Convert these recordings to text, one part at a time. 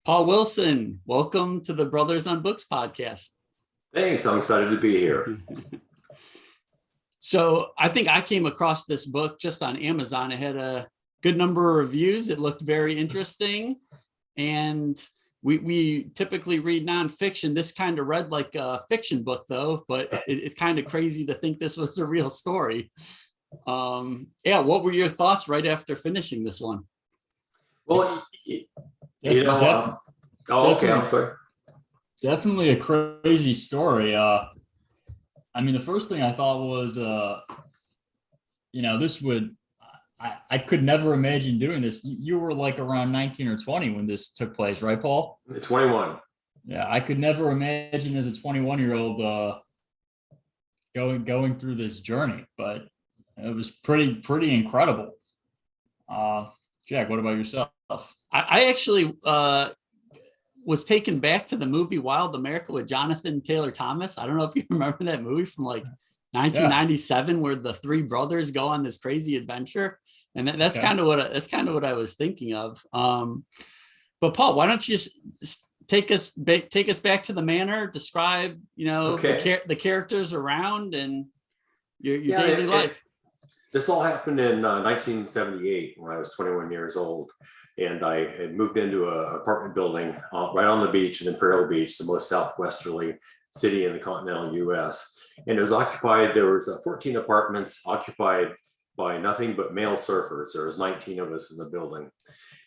Paul Wilson, welcome to the Brothers on Books podcast. Thanks. I'm excited to be here. So I think I came across this book just on Amazon. It had a good number of reviews. It looked very interesting. And we typically read nonfiction. This kind of read like a fiction book, though, but it's kind of crazy to think this was a real story. What were your thoughts right after finishing this one? Well, okay, I'm sorry. Definitely a crazy story. The first thing I thought was, this would, I could never imagine doing this. You were like around 19 or 20 when this took place, right, Paul? 21. Yeah, I could never imagine as a 21-year-old going through this journey, but it was pretty incredible. Jack, what about yourself? I actually was taken back to the movie Wild America with Jonathan Taylor Thomas. I don't know if you remember that movie from like 1997, where the three brothers go on this crazy adventure, and that's kind of what I was thinking of. But Paul, why don't you just take us back to the manor? Describe, the characters around and your daily life. This all happened in 1978 when I was 21 years old. And I had moved into an apartment building right on the beach in Imperial Beach, the most southwesterly city in the continental US. And it was occupied, there was 14 apartments occupied by nothing but male surfers. There was 19 of us in the building.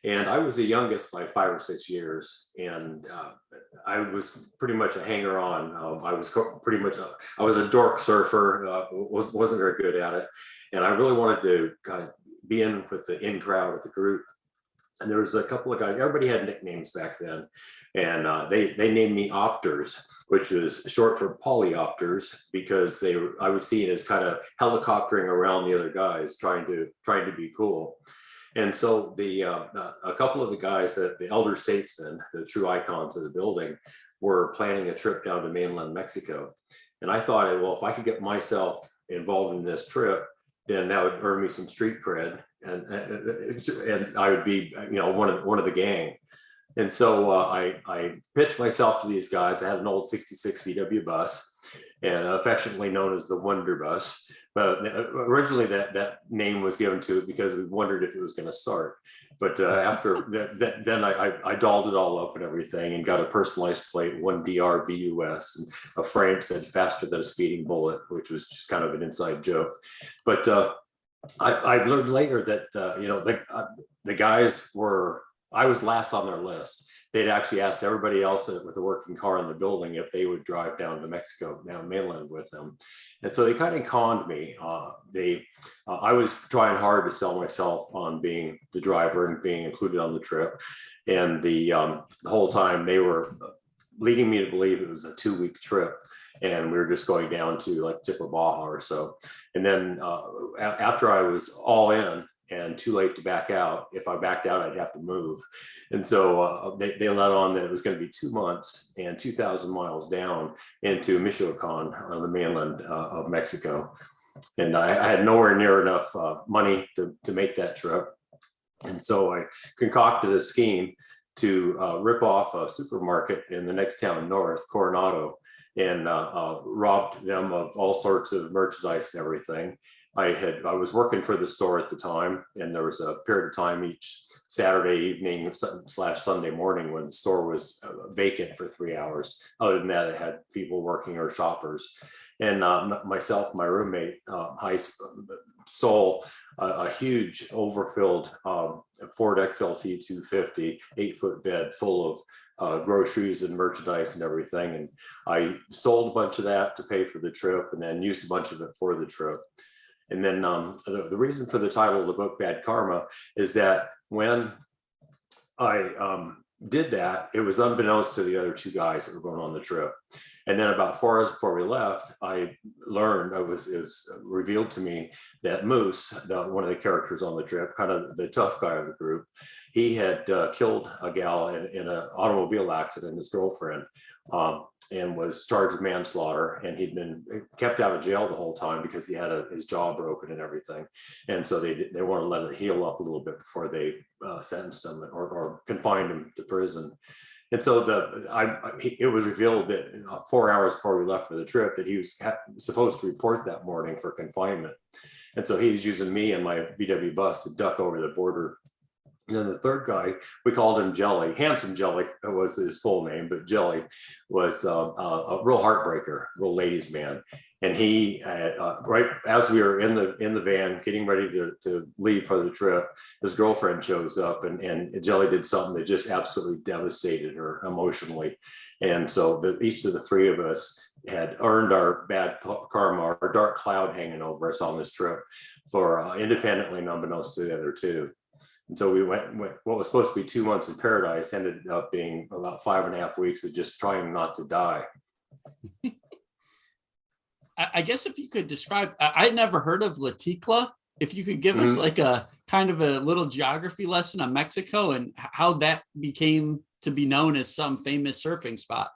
And I was the youngest by 5 or 6 years. And I was pretty much a hanger-on. I was a dork surfer, wasn't very good at it. And I really wanted to kind of be in with the in crowd of the group. And there was a couple of guys, everybody had nicknames back then. And they named me Opters, which was short for polyopters, because I was seen as kind of helicoptering around the other guys, trying to be cool. And so a couple of the guys, the elder statesmen, the true icons of the building, were planning a trip down to mainland Mexico. And I thought, well, if I could get myself involved in this trip, then that would earn me some street cred, and I would be, one of the gang. And so I pitched myself to these guys. I had an old 66 VW bus, and affectionately known as the Wonder Bus. But originally that name was given to it because we wondered if it was going to start. But after that, then I dolled it all up and everything, and got a personalized plate, 1DRBUS, and a frame said faster than a speeding bullet, which was just kind of an inside joke. But I learned later that the guys I was last on their list. They'd actually asked everybody else with a working car in the building if they would drive down to Mexico, down mainland with them. And so they kind of conned me. I was trying hard to sell myself on being the driver and being included on the trip. And the whole time they were leading me to believe it was a 2-week trip. And we were just going down to like tip of Baja or so. And then after I was all in, and too late to back out. If I backed out, I'd have to move. And so they let on that it was going to be 2 months and 2,000 miles down into Michoacan on the mainland of Mexico. And I had nowhere near enough money to make that trip. And so I concocted a scheme to rip off a supermarket in the next town north, Coronado, and robbed them of all sorts of merchandise and everything. I was working for the store at the time, and there was a period of time each Saturday evening / Sunday morning when the store was vacant for 3 hours. Other than that, it had people working or shoppers. And myself, my roommate, stole a huge overfilled Ford XLT 250 8-foot bed full of groceries and merchandise and everything. And I sold a bunch of that to pay for the trip, and then used a bunch of it for the trip. And then the reason for the title of the book, Bad Karma, is that when I did that, it was unbeknownst to the other 2 guys that were going on the trip. And then about 4 hours before we left, I learned, it was revealed to me that Moose, one of the characters on the trip, kind of the tough guy of the group, he had killed a gal in an automobile accident, his girlfriend, and was charged with manslaughter. And he'd been kept out of jail the whole time because he had his jaw broken and everything. And so they wanted to let it heal up a little bit before they sentenced him or confined him to prison. And so it was revealed that 4 hours before we left for the trip that he was supposed to report that morning for confinement. And so he was using me and my VW bus to duck over the border. And then the third guy, we called him Jelly. Handsome Jelly was his full name, but Jelly was a real heartbreaker, real ladies' man. And he, right as we were in the van getting ready to leave for the trip, his girlfriend shows up, and Jelly did something that just absolutely devastated her emotionally. And so each of the three of us had earned our bad karma, our dark cloud hanging over us on this trip for independently, unbeknownst to the other two. And so we went what was supposed to be 2 months in paradise ended up being about 5.5 weeks of just trying not to die. I guess if you could describe, I'd never heard of La Ticla. If you could give us like a kind of a little geography lesson on Mexico and how that became to be known as some famous surfing spot.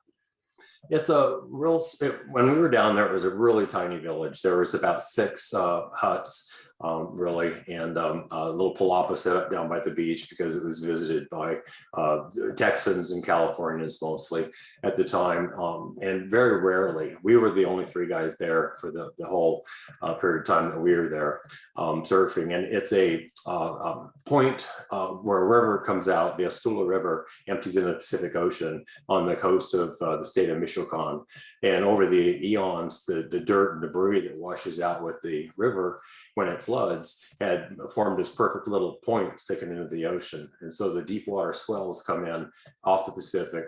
It's when we were down there, it was a really tiny village. There was about 6 huts. Really, and a little palapa set up down by the beach because it was visited by Texans and Californians mostly at the time, and very rarely. We were the only 3 guys there for the whole period of time that we were there surfing. And it's a point where a river comes out, the Astula River empties in the Pacific Ocean on the coast of the state of Michoacan. And over the eons, the dirt and debris that washes out with the river when it floods had formed this perfect little point sticking into the ocean. And so the deep water swells come in off the Pacific.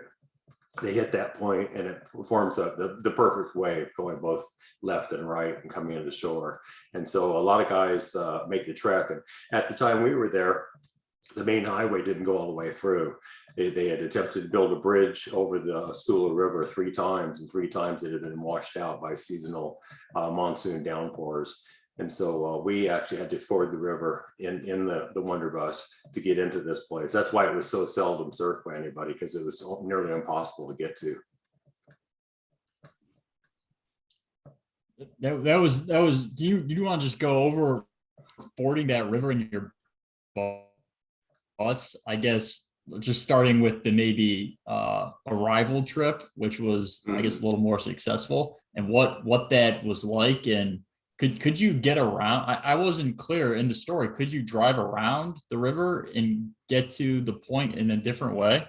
They hit that point and it forms the perfect wave going both left and right and coming into shore. And so a lot of guys make the trek. And at the time we were there, the main highway didn't go all the way through. They had attempted to build a bridge over the Astula River 3 times, and 3 times it had been washed out by seasonal monsoon downpours. And so we actually had to ford the river in the Wonder Bus to get into this place. That's why it was so seldom surfed by anybody, because it was nearly impossible to get to. That was. Do you want to just go over fording that river in your bus? I guess just starting with the maybe arrival trip, which was I guess a little more successful, and what that was like. And could you get around? I wasn't clear in the story. Could you drive around the river and get to the point in a different way?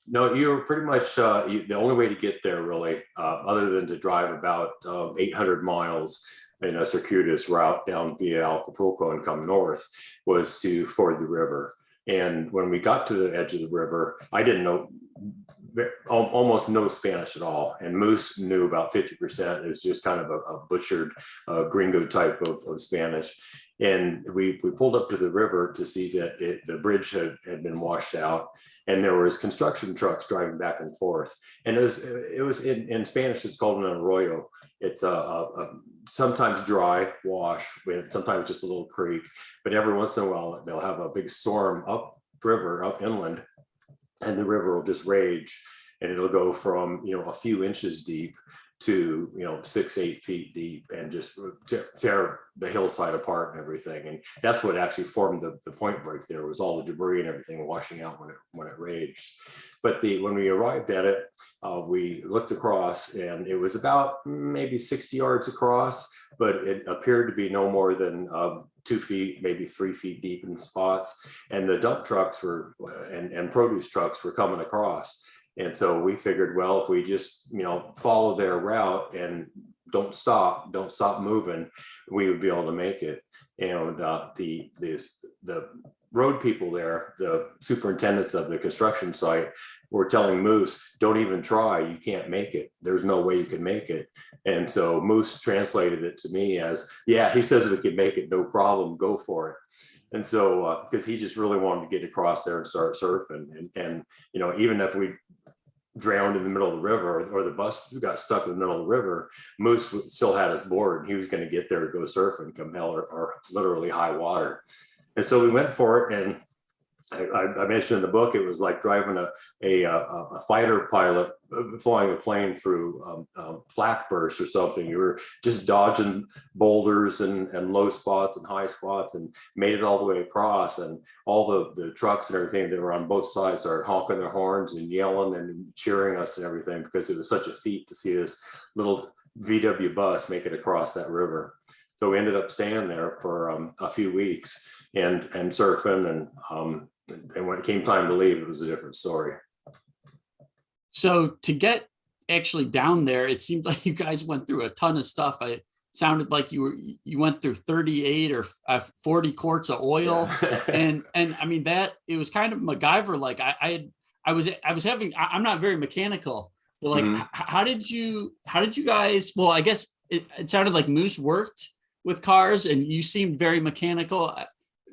No, you're pretty much the only way to get there really, other than to drive about 800 miles in a circuitous route down via Acapulco and come north, was to ford the river. And when we got to the edge of the river, I didn't know almost no Spanish at all. And Moose knew about 50%. It was just kind of a butchered gringo type of Spanish. And we pulled up to the river to see that the bridge had been washed out, and there was construction trucks driving back and forth. And it was in Spanish, it's called an arroyo. It's a sometimes dry wash, with sometimes just a little creek, but every once in a while they'll have a big storm upriver, up inland, and the river will just rage, and it'll go from a few inches deep to 6-8 feet deep, and just tear the hillside apart and everything. And that's what actually formed the point break. There was all the debris and everything washing out when it raged. But when we arrived at it, we looked across, and it was about maybe 60 yards across, but it appeared to be no more than 2 feet, maybe 3 feet deep in spots. And the dump trucks and produce trucks were coming across. And so we figured, well, if we just, follow their route and don't stop moving, we would be able to make it. And the road people there, the superintendents of the construction site, were telling Moose, don't even try, you can't make it. There's no way you can make it. And so Moose translated it to me as, yeah, he says we can make it, no problem, go for it. And so, because he just really wanted to get across there and start surfing. And even if we drowned in the middle of the river, or the bus got stuck in the middle of the river, Moose still had us board, and he was going to get there to go surfing come hell or literally high water. And so we went for it, and I mentioned in the book, it was like driving a fighter pilot flying a plane through flak bursts or something. You were just dodging boulders and low spots and high spots, and made it all the way across. And all the trucks and everything that were on both sides started honking their horns and yelling and cheering us and everything, because it was such a feat to see this little VW bus make it across that river. So we ended up staying there for a few weeks and surfing, and when it came time to leave, it was a different story. So to get actually down there, it seems like you guys went through a ton of stuff. It sounded like you went through 38 or 40 quarts of oil, Yeah. and I mean that it was kind of MacGyver. Like I'm not very mechanical, but like how did you guys? Well, I guess it sounded like Moose worked with cars, and you seemed very mechanical.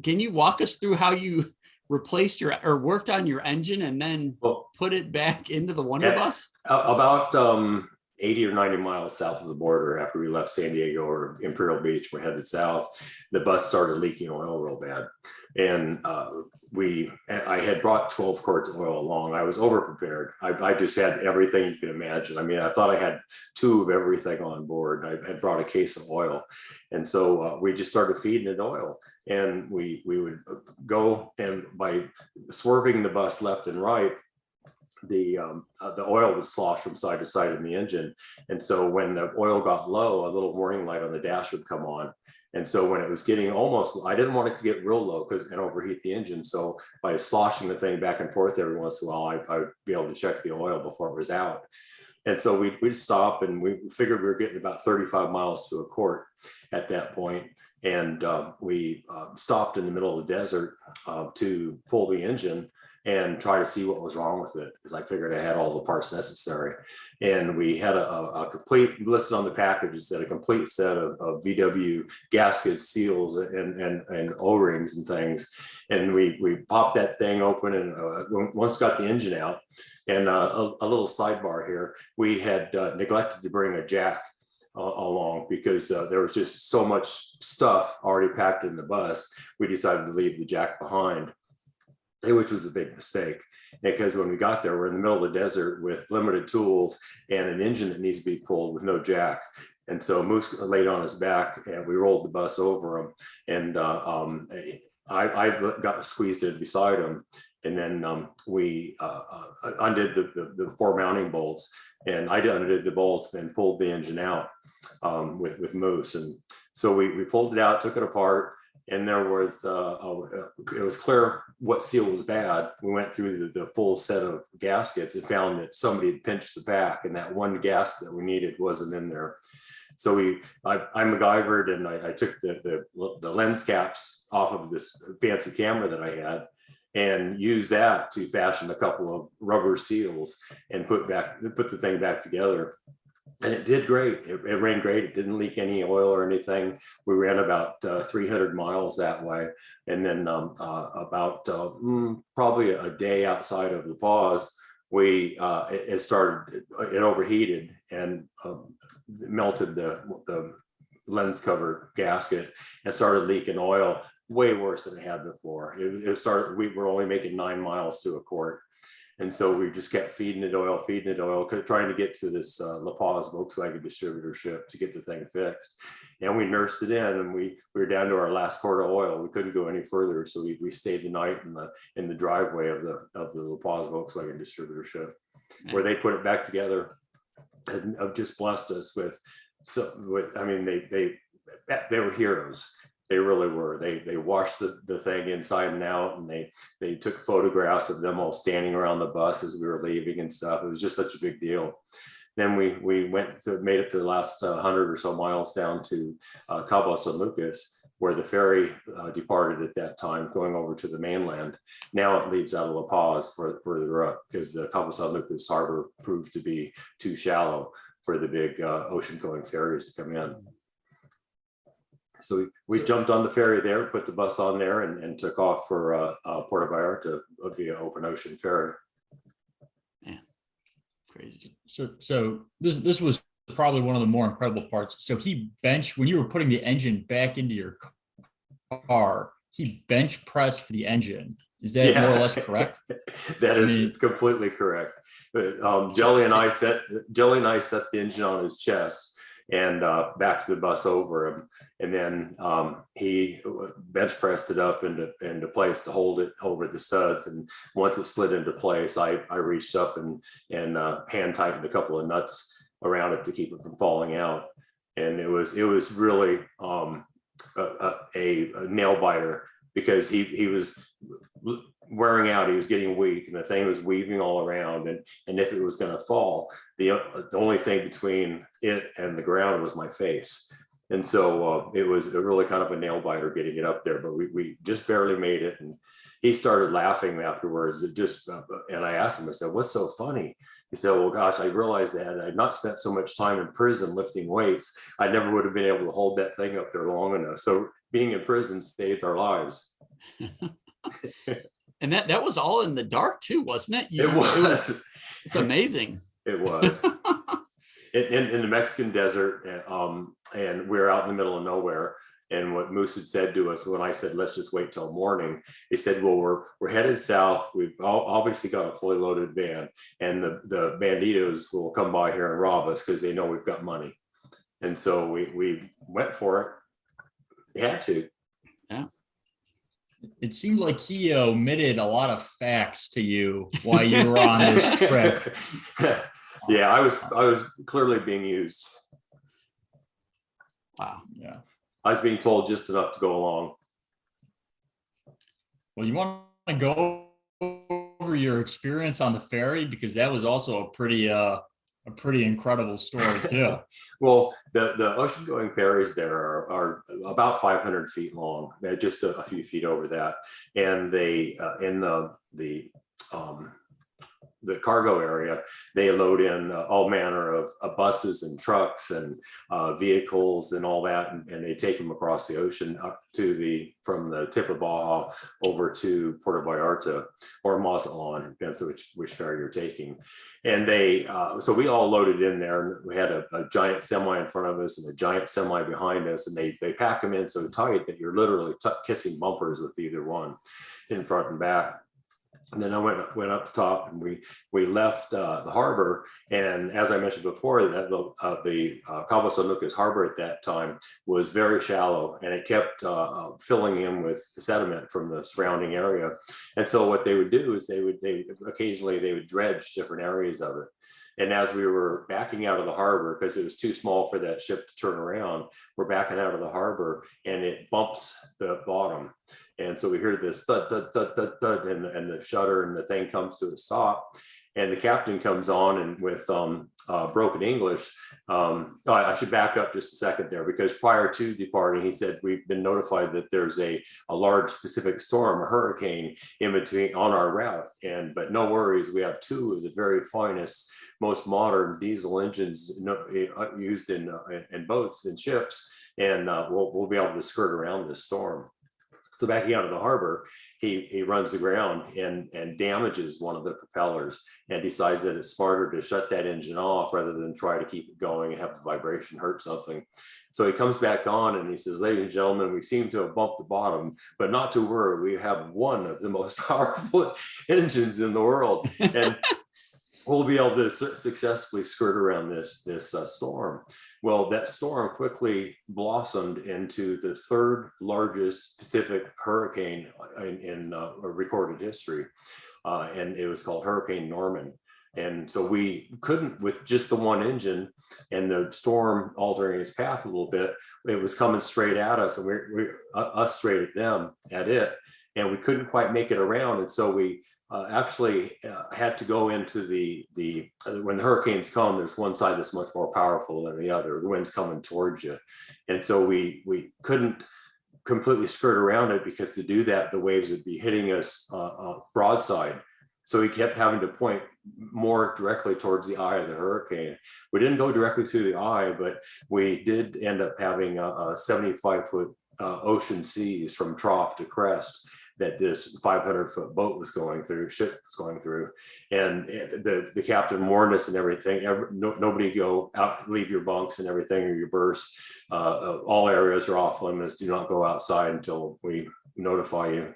Can you walk us through how you replaced or worked on your engine and then put it back into the Wonder Bus? About 80 or 90 miles south of the border, after we left San Diego or Imperial Beach, we're headed south, the bus started leaking oil real bad. And I had brought 12 quarts of oil along. I was over prepared. I just had everything you can imagine. I mean, I thought I had 2 of everything on board. I had brought a case of oil. And so we just started feeding it oil. And we would go, and by swerving the bus left and right, the oil would slosh from side to side in the engine. And so when the oil got low, a little warning light on the dash would come on. And so when it was getting almost, I didn't want it to get real low and overheat the engine. So by sloshing the thing back and forth every once in a while, I would be able to check the oil before it was out. And so we'd stop, and we figured we were getting about 35 miles to a quart at that point. And we stopped in the middle of the desert to pull the engine and try to see what was wrong with it, because I figured I had all the parts necessary. And we had a complete, listed on the package, it said a complete set of VW gaskets, seals, and O-rings and things. And we popped that thing open, and once got the engine out. And a little sidebar here, we had neglected to bring a jack along, because there was just so much stuff already packed in the bus. We decided to leave the jack behind, which was a big mistake, because when we got there, we're in the middle of the desert with limited tools and an engine that needs to be pulled with no jack. And so Moose laid on his back, and we rolled the bus over him, and I got squeezed in beside him. And then we undid the 4 mounting bolts, and I undid the bolts, then pulled the engine out with Moose. And so we pulled it out, took it apart, and there was it was clear what seal was bad. We went through the full set of gaskets and found that somebody had pinched the back, and that one gasket that we needed wasn't in there. So I MacGyvered, and I took the lens caps off of this fancy camera that I had, and used that to fashion a couple of rubber seals and put the thing back together. And it did great. It ran great. It didn't leak any oil or anything. We ran about 300 miles that way. And then about probably a day outside of La Paz, it overheated and melted the lens cover gasket and started leaking oil way worse than it had before. We were only making 9 miles to a quart. And so we just kept feeding it oil, trying to get to this La Paz Volkswagen distributorship to get the thing fixed. And we nursed it in, and we were down to our last quart of oil. We couldn't go any further, so we stayed the night in the driveway of the La Paz Volkswagen distributorship, where they put it back together and just blessed us with. I mean, they were heroes. They really were. They washed the thing inside and out, and they took photographs of them all standing around the bus as we were leaving and stuff. It was just such a big deal. Then we made it the last 100 or so miles down to Cabo San Lucas, where the ferry departed at that time, going over to the mainland. Now it leaves out of La Paz further up, because the Cabo San Lucas harbor proved to be too shallow for the big ocean-going ferries to come in. So we jumped on the ferry there, put the bus on there, and took off for Puerto Vallarta via open ocean ferry. Yeah, crazy. So this was probably one of the more incredible parts. So when you were putting the engine back into your car, he bench pressed the engine. Is that more or Yeah, less correct? that I is mean, completely correct. Jelly and I set the engine on his chest and backed the bus over him, and then he bench pressed it up into place to hold it over the studs. And once it slid into place, I reached up and hand tightened a couple of nuts around it to keep it from falling out. And it was really a nail biter, because he was wearing out, he was getting weak, and the thing was weaving all around. And if it was going to fall, the only thing between it and the ground was my face. And so it was really kind of a nail biter getting it up there, but we just barely made it. And he started laughing afterwards. And I asked him, I said, "What's so funny?" He said, "Well, gosh, I realized that I'd not spent so much time in prison lifting weights, I never would have been able to hold that thing up there long enough. So being in prison saved our lives." And that was all in the dark too, wasn't it? It was. It's amazing. It was. In the Mexican desert, and we're out in the middle of nowhere. And what Moose had said to us when I said, "Let's just wait till morning," he said, "Well, we're headed south. We've obviously got a fully loaded van, and the banditos will come by here and rob us because they know we've got money." And so we went for it. We had to. Yeah. It seemed like he omitted a lot of facts to you while you were on this trip. Yeah, I was clearly being used. Wow. Yeah. I was being told just enough to go along. Well, you want to go over your experience on the ferry, because that was also a pretty incredible story too. Well, the ocean going ferries there are about 500 feet long, just a few feet over that, and they in the cargo area, they load in all manner of buses and trucks and vehicles and all that, and they take them across the ocean up to from the tip of Baja over to Puerto Vallarta or Mazatlan, depends on which ferry you're taking. And they so we all loaded in there, and we had a giant semi in front of us and a giant semi behind us, and they pack them in so tight that you're literally kissing bumpers with either one in front and back. And then I went up the top, and we left the harbor. And as I mentioned before, that the Cabo San Lucas harbor at that time was very shallow, and it kept filling in with sediment from the surrounding area. And so what they would do is they occasionally would dredge different areas of it. And as we were backing out of the harbor, because it was too small for that ship to turn around, we're backing out of the harbor, and it bumps the bottom. And so we hear this thud, thud, thud, thud, thud, and the shutter and the thing comes to a stop. And the captain comes on, and with broken English, I should back up just a second there, because prior to departing, he said, "We've been notified that there's a large Pacific storm, a hurricane in between on our route. But no worries, we have two of the very finest, most modern diesel engines used in boats and ships, and we'll be able to skirt around this storm." So backing out of the harbor, he runs aground and damages one of the propellers, and decides that it's smarter to shut that engine off rather than try to keep it going and have the vibration hurt something. So he comes back on, and he says, "Ladies and gentlemen, we seem to have bumped the bottom, but not to worry, we have one of the most powerful engines in the world, and we'll be able to successfully skirt around this storm." Well, that storm quickly blossomed into the third largest Pacific hurricane in recorded history. And it was called Hurricane Norman. And so we couldn't, with just the one engine and the storm altering its path a little bit, it was coming straight at us, and us straight at them, at it. And we couldn't quite make it around. And so we actually had to go into when the hurricanes come, there's one side that's much more powerful than the other. The wind's coming towards you. And so we couldn't completely skirt around it, because to do that, the waves would be hitting us broadside. So we kept having to point more directly towards the eye of the hurricane. We didn't go directly to the eye, but we did end up having a 75-foot ocean seas from trough to crest that this 500-foot boat was going through, ship was going through. And the captain warned us and everything, nobody go out, leave your bunks and everything, or your berths. All areas are off limits. Do not go outside until we notify you.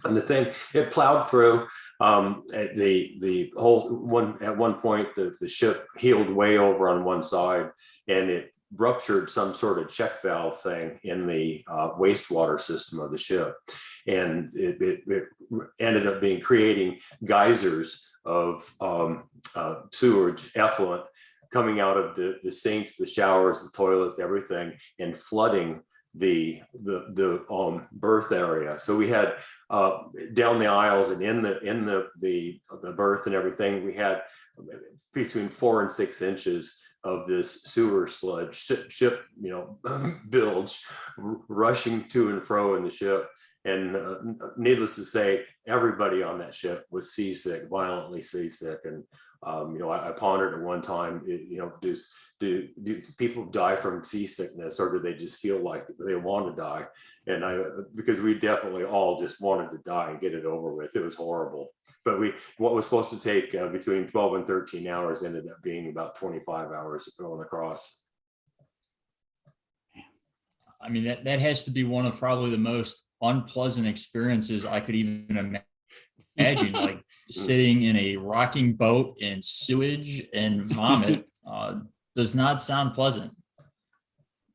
And the thing, it plowed through. The whole one at one point, the ship heeled way over on one side, and it ruptured some sort of check valve thing in the wastewater system of the ship, and it ended up creating geysers of sewage effluent coming out of the sinks, the showers, the toilets, everything, and flooding the berth area. So we had down the aisles and in the berth and everything, we had between 4 and 6 inches of this sewer sludge ship bilge rushing to and fro in the ship. And needless to say, everybody on that ship was seasick, violently seasick. And I pondered at one time, do people die from seasickness, or do they just feel like they want to die? And because we definitely all just wanted to die and get it over with. It was horrible. But what was supposed to take between 12 and 13 hours ended up being about 25 hours going across. I mean, that has to be one of probably the most unpleasant experiences I could even imagine, like sitting in a rocking boat in sewage and vomit. Does not sound pleasant.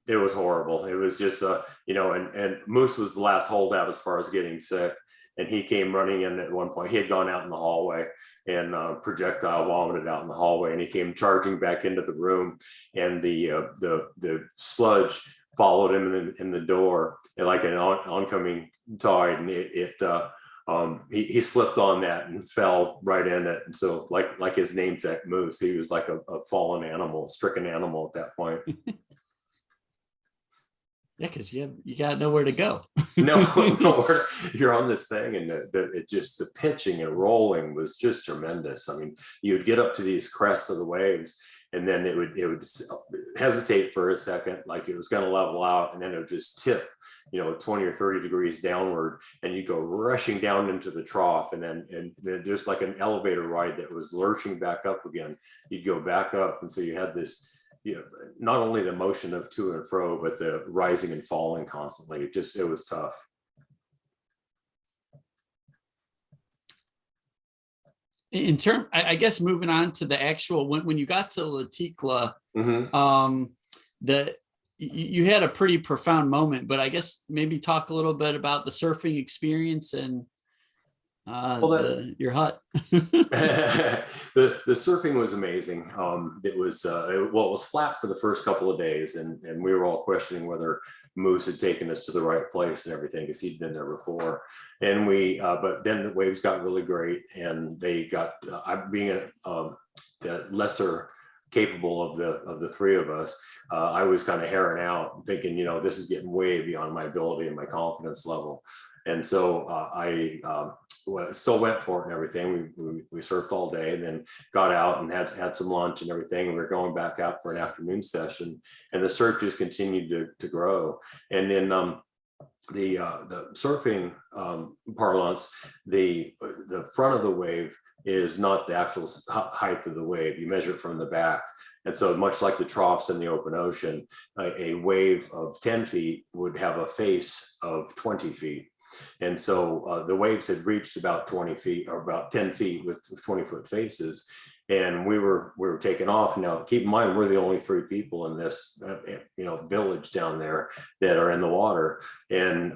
It was horrible. It was just, and Moose was the last holdout as far as getting sick. And he came running in at one point. He had gone out in the hallway and projectile vomited out in the hallway. And he came charging back into the room, and the sludge followed him in the door, and like an oncoming tide. And he slipped on that and fell right in it. And so like his namesake Moose, he was like a fallen animal, stricken animal at that point. Yeah, because you got nowhere to go. Nowhere. You're on this thing, and the pitching and rolling was just tremendous. I mean, you'd get up to these crests of the waves, and then it would hesitate for a second, like it was going to level out, and then it would just tip 20 or 30 degrees downward, and you go rushing down into the trough, and then just like an elevator ride that was lurching back up again, you'd go back up. And so you had this, not only the motion of to and fro, but the rising and falling constantly. It was tough. In term, I guess moving on to the actual, when you got to Latikla, Mm-hmm. You had a pretty profound moment, but I guess maybe talk a little bit about the surfing experience and your hut. The surfing was amazing. It was flat for the first couple of days, and we were all questioning whether Moose had taken us to the right place and everything, because he'd been there before. And but then the waves got really great, and they got being the lesser capable of the three of us. I was kind of herring out, thinking, this is getting way beyond my ability and my confidence level. And so I still went for it and everything. We surfed all day, and then got out and had some lunch and everything. And we were going back out for an afternoon session, and the surf just continued to grow. And then the surfing parlance, the front of the wave is not the actual height of the wave. You measure it from the back. And so much like the troughs in the open ocean, a wave of 10 feet would have a face of 20 feet. And so the waves had reached about 20 feet or about 10 feet with 20-foot faces. And we were taking off. Now, keep in mind, we're the only 3 people in this, village down there that are in the water. And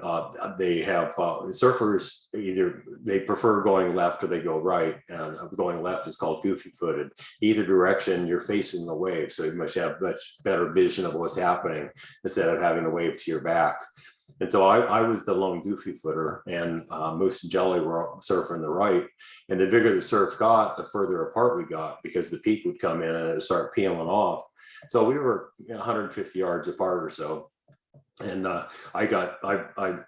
they have surfers, either they prefer going left or they go right. And going left is called goofy footed. Either direction, you're facing the wave. So you must have much better vision of what's happening instead of having the wave to your back. And so I was the lone goofy footer, and Moose and Jelly were surfing the right. And the bigger the surf got, the further apart we got, because the peak would come in and it would start peeling off. So we were 150 yards apart or so. And I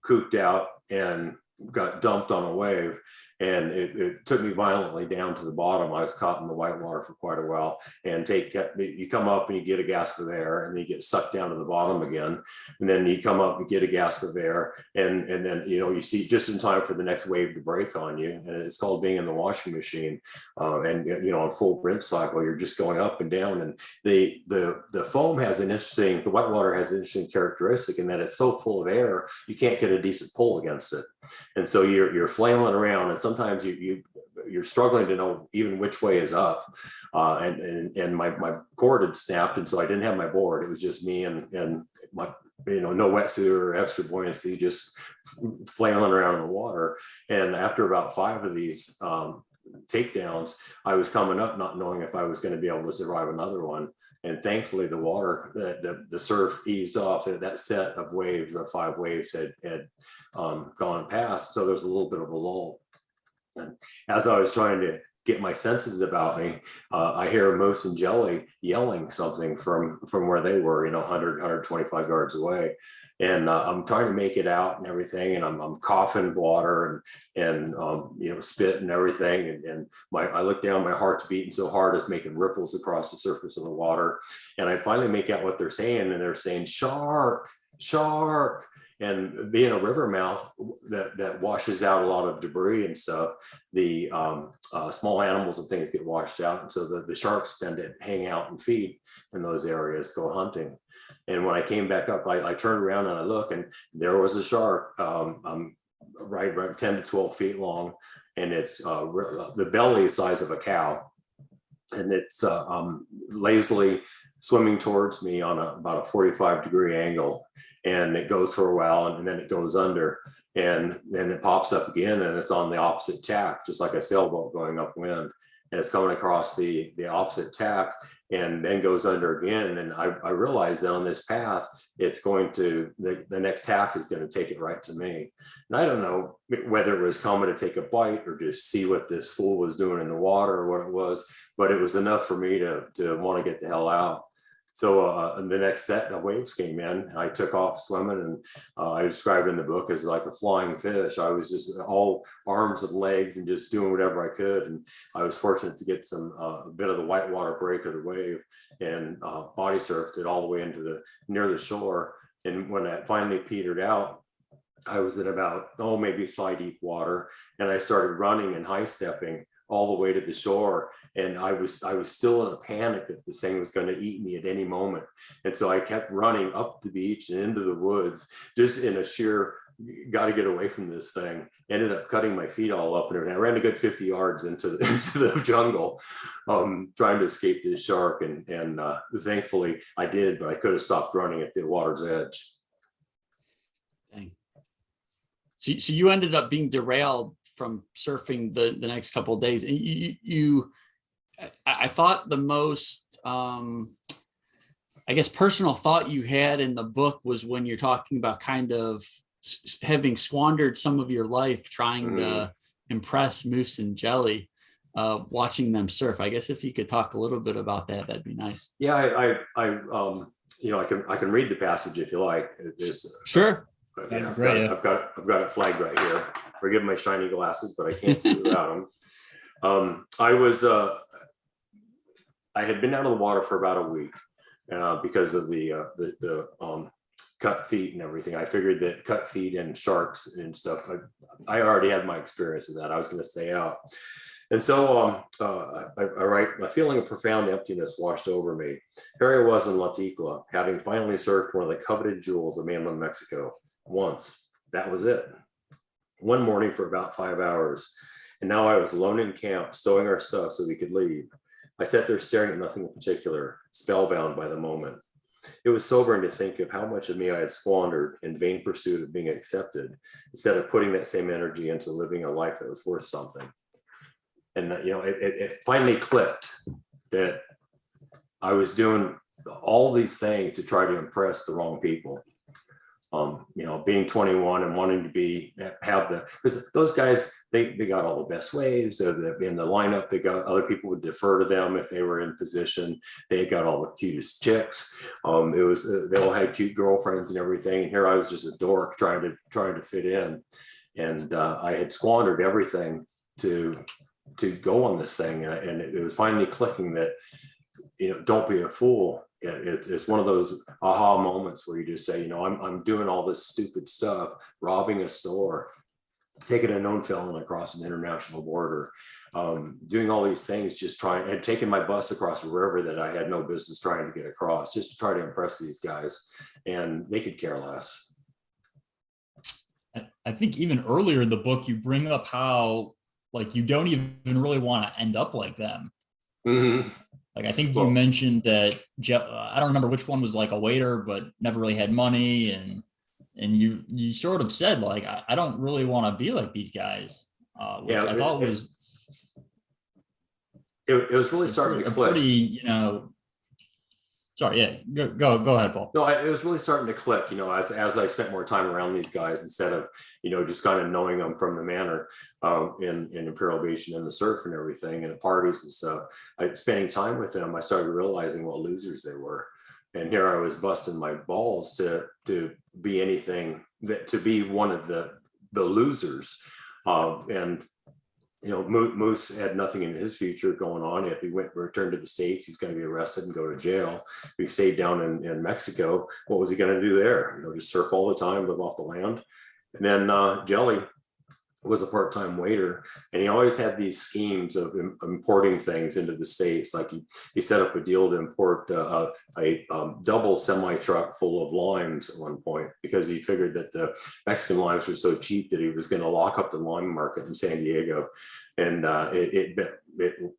cooped out and got dumped on a wave. and it took me violently down to the bottom. I was caught in the white water for quite a while, and you come up and you get a gasp of air, and then you get sucked down to the bottom again, and then you come up and get a gasp of air, and then you see just in time for the next wave to break on you, and it's called being in the washing machine. And on full rinse cycle, you're just going up and down, and the foam has the white water has an interesting characteristic in that it's so full of air you can't get a decent pull against it, and so you're flailing around, and sometimes you're struggling to know even which way is up, and my cord had snapped, and so I didn't have my board. It was just me and my no wetsuit or extra buoyancy, just flailing around in the water. And after about 5 of these takedowns, I was coming up not knowing if I was going to be able to survive another one. And thankfully the water, the surf eased off, and that set of waves, the 5 waves had gone past. So there's a little bit of a lull. And as I was trying to get my senses about me, I hear Moose and Jelly yelling something from where they were, 100, 125 yards away. And I'm trying to make it out and everything, and I'm coughing water and spit and everything, and I look down, my heart's beating so hard it's making ripples across the surface of the water, and I finally make out what they're saying, and they're saying shark, shark. And being a river mouth that washes out a lot of debris and stuff, the small animals and things get washed out, and so the sharks tend to hang out and feed in those areas, go hunting. And when I came back up, I turned around and I look, and there was a shark, right 10 to 12 feet long, and it's the belly size of a cow, and it's lazily swimming towards me on about a 45-degree angle, and it goes for a while, and then it goes under, and then it pops up again, and it's on the opposite tack, just like a sailboat going upwind, and it's coming across the opposite tack, and then goes under again. And I realized that on this path, it's going to, the next tack is going to take it right to me. And I don't know whether it was coming to take a bite or just see what this fool was doing in the water or what it was, but it was enough for me to want to get the hell out. So the next set of waves came in. I took off swimming, and I described in the book as like a flying fish. I was just all arms and legs and just doing whatever I could. And I was fortunate to get a bit of the whitewater break of the wave, and body surfed it all the way into near the shore. And when that finally petered out, I was in about, maybe thigh deep water. And I started running and high stepping all the way to the shore. And I was still in a panic that this thing was going to eat me at any moment. And so I kept running up the beach and into the woods, just in a sheer, got to get away from this thing. Ended up cutting my feet all up and everything. I ran a good 50 yards into the jungle, trying to escape this shark. And thankfully I did, but I could have stopped running at the water's edge. Dang. So you ended up being derailed from surfing the next couple of days. I thought the most, I guess, personal thought you had in the book was when you're talking about kind of having squandered some of your life trying to impress Moose and Jelly, watching them surf. I guess if you could talk a little bit about that, that'd be nice. Yeah, I can read the passage if you like. Sure. Yeah, I've got it flagged right here. Forgive my shiny glasses, but I can't see without them. I had been out of the water for about a week because of the cut feet and everything. I figured that cut feet and sharks and stuff, I already had my experience of that. I was going to stay out. And so I write, a feeling of profound emptiness washed over me. Here I was in La Ticla, having finally surfed one of the coveted jewels of mainland Mexico. Once. That was it. One morning for about 5 hours. And now I was alone in camp, stowing our stuff so we could leave. I sat there staring at nothing in particular, spellbound by the moment. It was sobering to think of how much of me I had squandered in vain pursuit of being accepted, instead of putting that same energy into living a life that was worth something. And it finally clicked that I was doing all these things to try to impress the wrong people. Being 21 and wanting to because those guys, they got all the best waves in the lineup. They got other people would defer to them if they were in position. They got all the cutest chicks. They all had cute girlfriends and everything. And here I was just a dork trying to fit in. And I had squandered everything to go on this thing, and it was finally clicking that, don't be a fool. It's one of those aha moments where you just say, I'm doing all this stupid stuff, robbing a store, taking a known felon across an international border, doing all these things, just trying, and taking my bus across a river that I had no business trying to get across, just to try to impress these guys, and they could care less. I think even earlier in the book, you bring up how like you don't even really want to end up like them. Mm-hmm. Like I think you mentioned that I don't remember which one was like a waiter, but never really had money, and you sort of said like I don't really want to be like these guys, which I thought was it was really starting to click. Pretty, sorry, yeah, go ahead, Paul. No, it was really starting to click, as I spent more time around these guys, instead of, just kind of knowing them from the manor in Imperial Beach and in the surf and everything and at parties and stuff. Spending time with them, I started realizing what losers they were. And here I was busting my balls to be anything, to be one of the losers. And Moose had nothing in his future going on. If he returned to the States, he's going to be arrested and go to jail. If he stayed down in Mexico, what was he going to do there? Just surf all the time, live off the land. And then Jelly was a part-time waiter, and he always had these schemes of importing things into the States. Like he set up a deal to import a double semi-truck full of limes at one point, because he figured that the Mexican limes were so cheap that he was going to lock up the lime market in San Diego, and it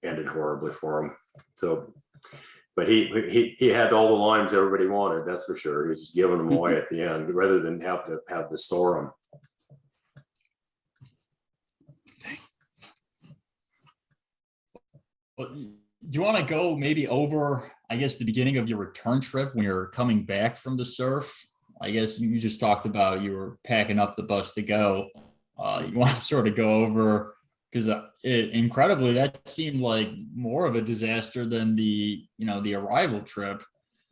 ended horribly for him. So, but he had all the limes everybody wanted, that's for sure. He was just giving them away at the end rather than have to store them. Do you want to go maybe over, I guess, the beginning of your return trip when you're coming back from the surf? I guess you just talked about you were packing up the bus to go. You want to sort of go over, because incredibly, that seemed like more of a disaster than the arrival trip.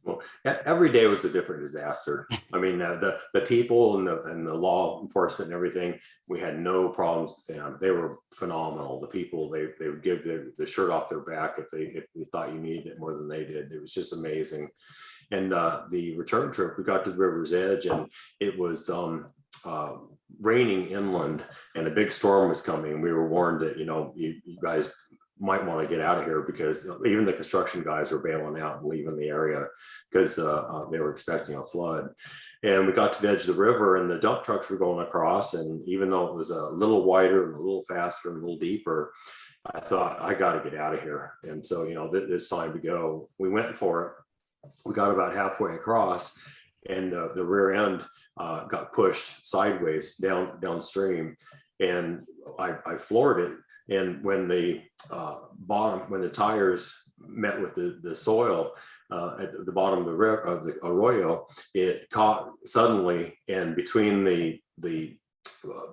Well, every day was a different disaster. I mean, the people and the law enforcement and everything, we had no problems with them. They were phenomenal. The people, they would give the shirt off their back if they thought you needed it more than they did. It was just amazing. And the return trip, we got to the river's edge, and it was raining inland, and a big storm was coming. We were warned that you guys might want to get out of here, because even the construction guys were bailing out and leaving the area because they were expecting a flood. And we got to the edge of the river, and the dump trucks were going across, and even though it was a little wider and a little faster and a little deeper, I thought, I got to get out of here. And so it's time to go. We went for it. We got about halfway across, and the rear end got pushed sideways downstream, and I floored it. And when the when the tires met with the soil at the bottom of the river, of the arroyo, it caught suddenly, and between the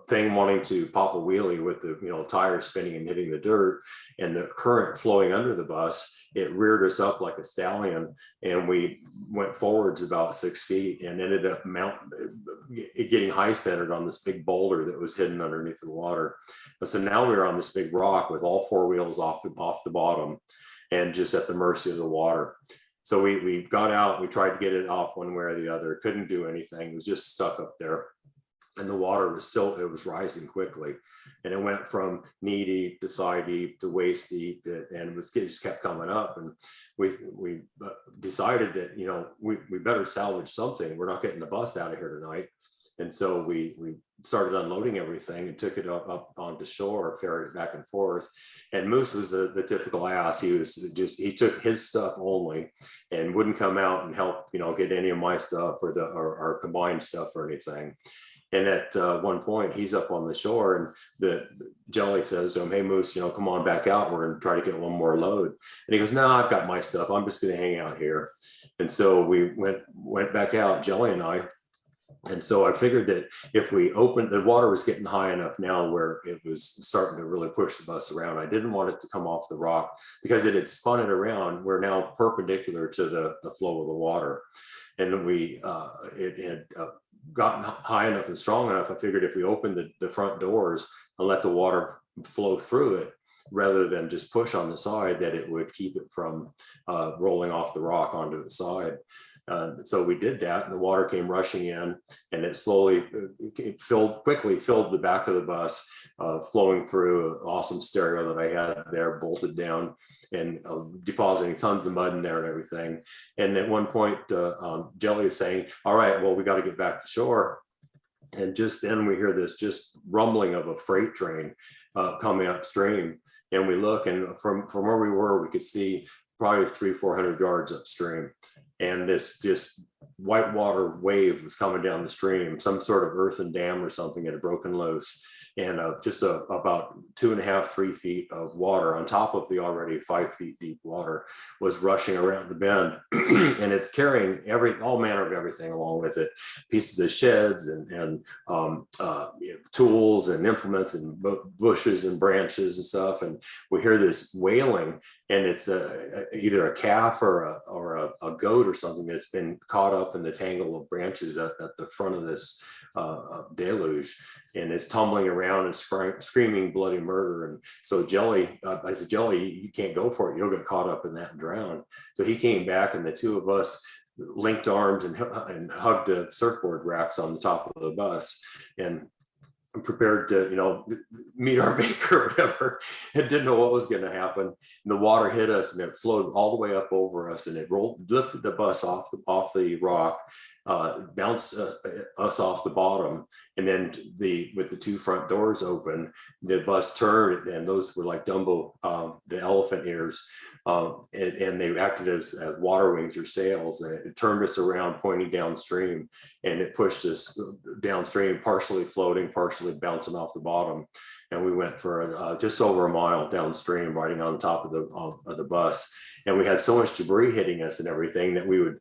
thing wanting to pop a wheelie with the tires spinning and hitting the dirt, and the current flowing under the bus, it reared us up like a stallion, and we went forwards about 6 feet and ended up getting high centered on this big boulder that was hidden underneath the water. And so now we were on this big rock with all four wheels off the bottom, and just at the mercy of the water. So we got out, we tried to get it off one way or the other, couldn't do anything. It was just stuck up there. And the water was it was rising quickly. And it went from knee deep to thigh deep to waist deep, and it just kept coming up. And we decided that, we better salvage something. We're not getting the bus out of here tonight. And so we started unloading everything and took it up onto shore, ferried it back and forth. And Moose was the typical ass. He took his stuff only and wouldn't come out and help, get any of my stuff or our combined stuff or anything. And at one point, he's up on the shore, and the Jelly says to him, "Hey, Moose, come on back out. We're going to try to get one more load." And he goes, "No, I've got my stuff. I'm just going to hang out here." And so we went back out, Jelly and I. And so I figured that if we opened, the water was getting high enough now where it was starting to really push the bus around. I didn't want it to come off the rock, because it had spun it around. We're now perpendicular to the flow of the water. And then it had gotten high enough and strong enough. I figured if we opened the front doors and let the water flow through it rather than just push on the side, that it would keep it from rolling off the rock onto the side. So we did that, and the water came rushing in, and it slowly quickly filled the back of the bus, flowing through an awesome stereo that I had there bolted down, and depositing tons of mud in there and everything. And at one point, Jelly is saying, "All right, well, we got to get back to shore." And just then we hear this just rumbling of a freight train coming upstream. And we look, and from where we were, we could see probably 300-400 yards upstream. And this just whitewater wave was coming down the stream, some sort of earthen dam or something had broken loose. And just about 2.5, 3 feet of water on top of the already 5 feet deep water was rushing around the bend. And it's carrying all manner of everything along with it, pieces of sheds and tools and implements and bushes and branches and stuff. And we hear this wailing, and it's either a calf or a goat or something that's been caught up in the tangle of branches at the front of this deluge, and is tumbling around and screaming bloody murder. And so Jelly, I said, "Jelly, you can't go for it. You'll get caught up in that and drown." So he came back, and the two of us linked arms and hugged the surfboard racks on the top of the bus, and prepared to, meet our maker or whatever, and didn't know what was going to happen. And the water hit us, and it flowed all the way up over us, and it lifted the bus off the rock, bounced us off the bottom. And then with the two front doors open, the bus turned, and those were like Dumbo, the elephant ears. And they acted as water wings or sails, and it turned us around pointing downstream, and it pushed us downstream, partially floating, partially bouncing off the bottom. And we went for just over a mile downstream, riding on top of the bus. And we had so much debris hitting us and everything that we would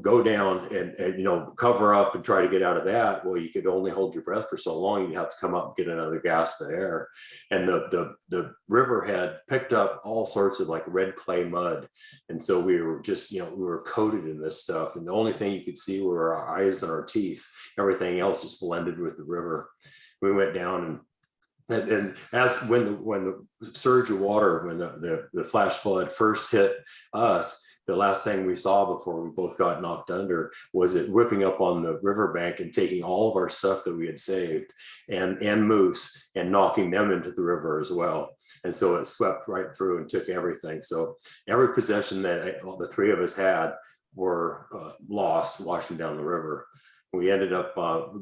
go down and cover up and try to get out of that. Well, you could only hold your breath for so long. You'd have to come up and get another gasp of air. And the river had picked up all sorts of like red clay mud. And so we were just, we were coated in this stuff. And the only thing you could see were our eyes and our teeth. Everything else just blended with the river. We went down, and as when the surge of water, when the flash flood first hit us, the last thing we saw before we both got knocked under was it whipping up on the riverbank and taking all of our stuff that we had saved and moose and knocking them into the river as well. And so it swept right through and took everything. So every possession that the three of us had were lost, washing down the river. We ended up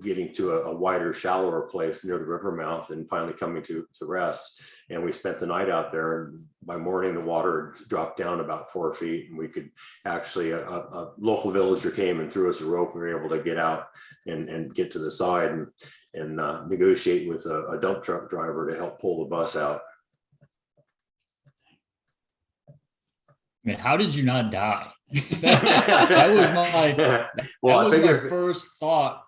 getting to a wider, shallower place near the river mouth, and finally coming to rest. And we spent the night out there. And by morning, the water dropped down about 4 feet, and we could actually, a local villager came and threw us a rope, and we were able to get out and get to the side and negotiate with a dump truck driver to help pull the bus out. Man, how did you not die? that was my first thought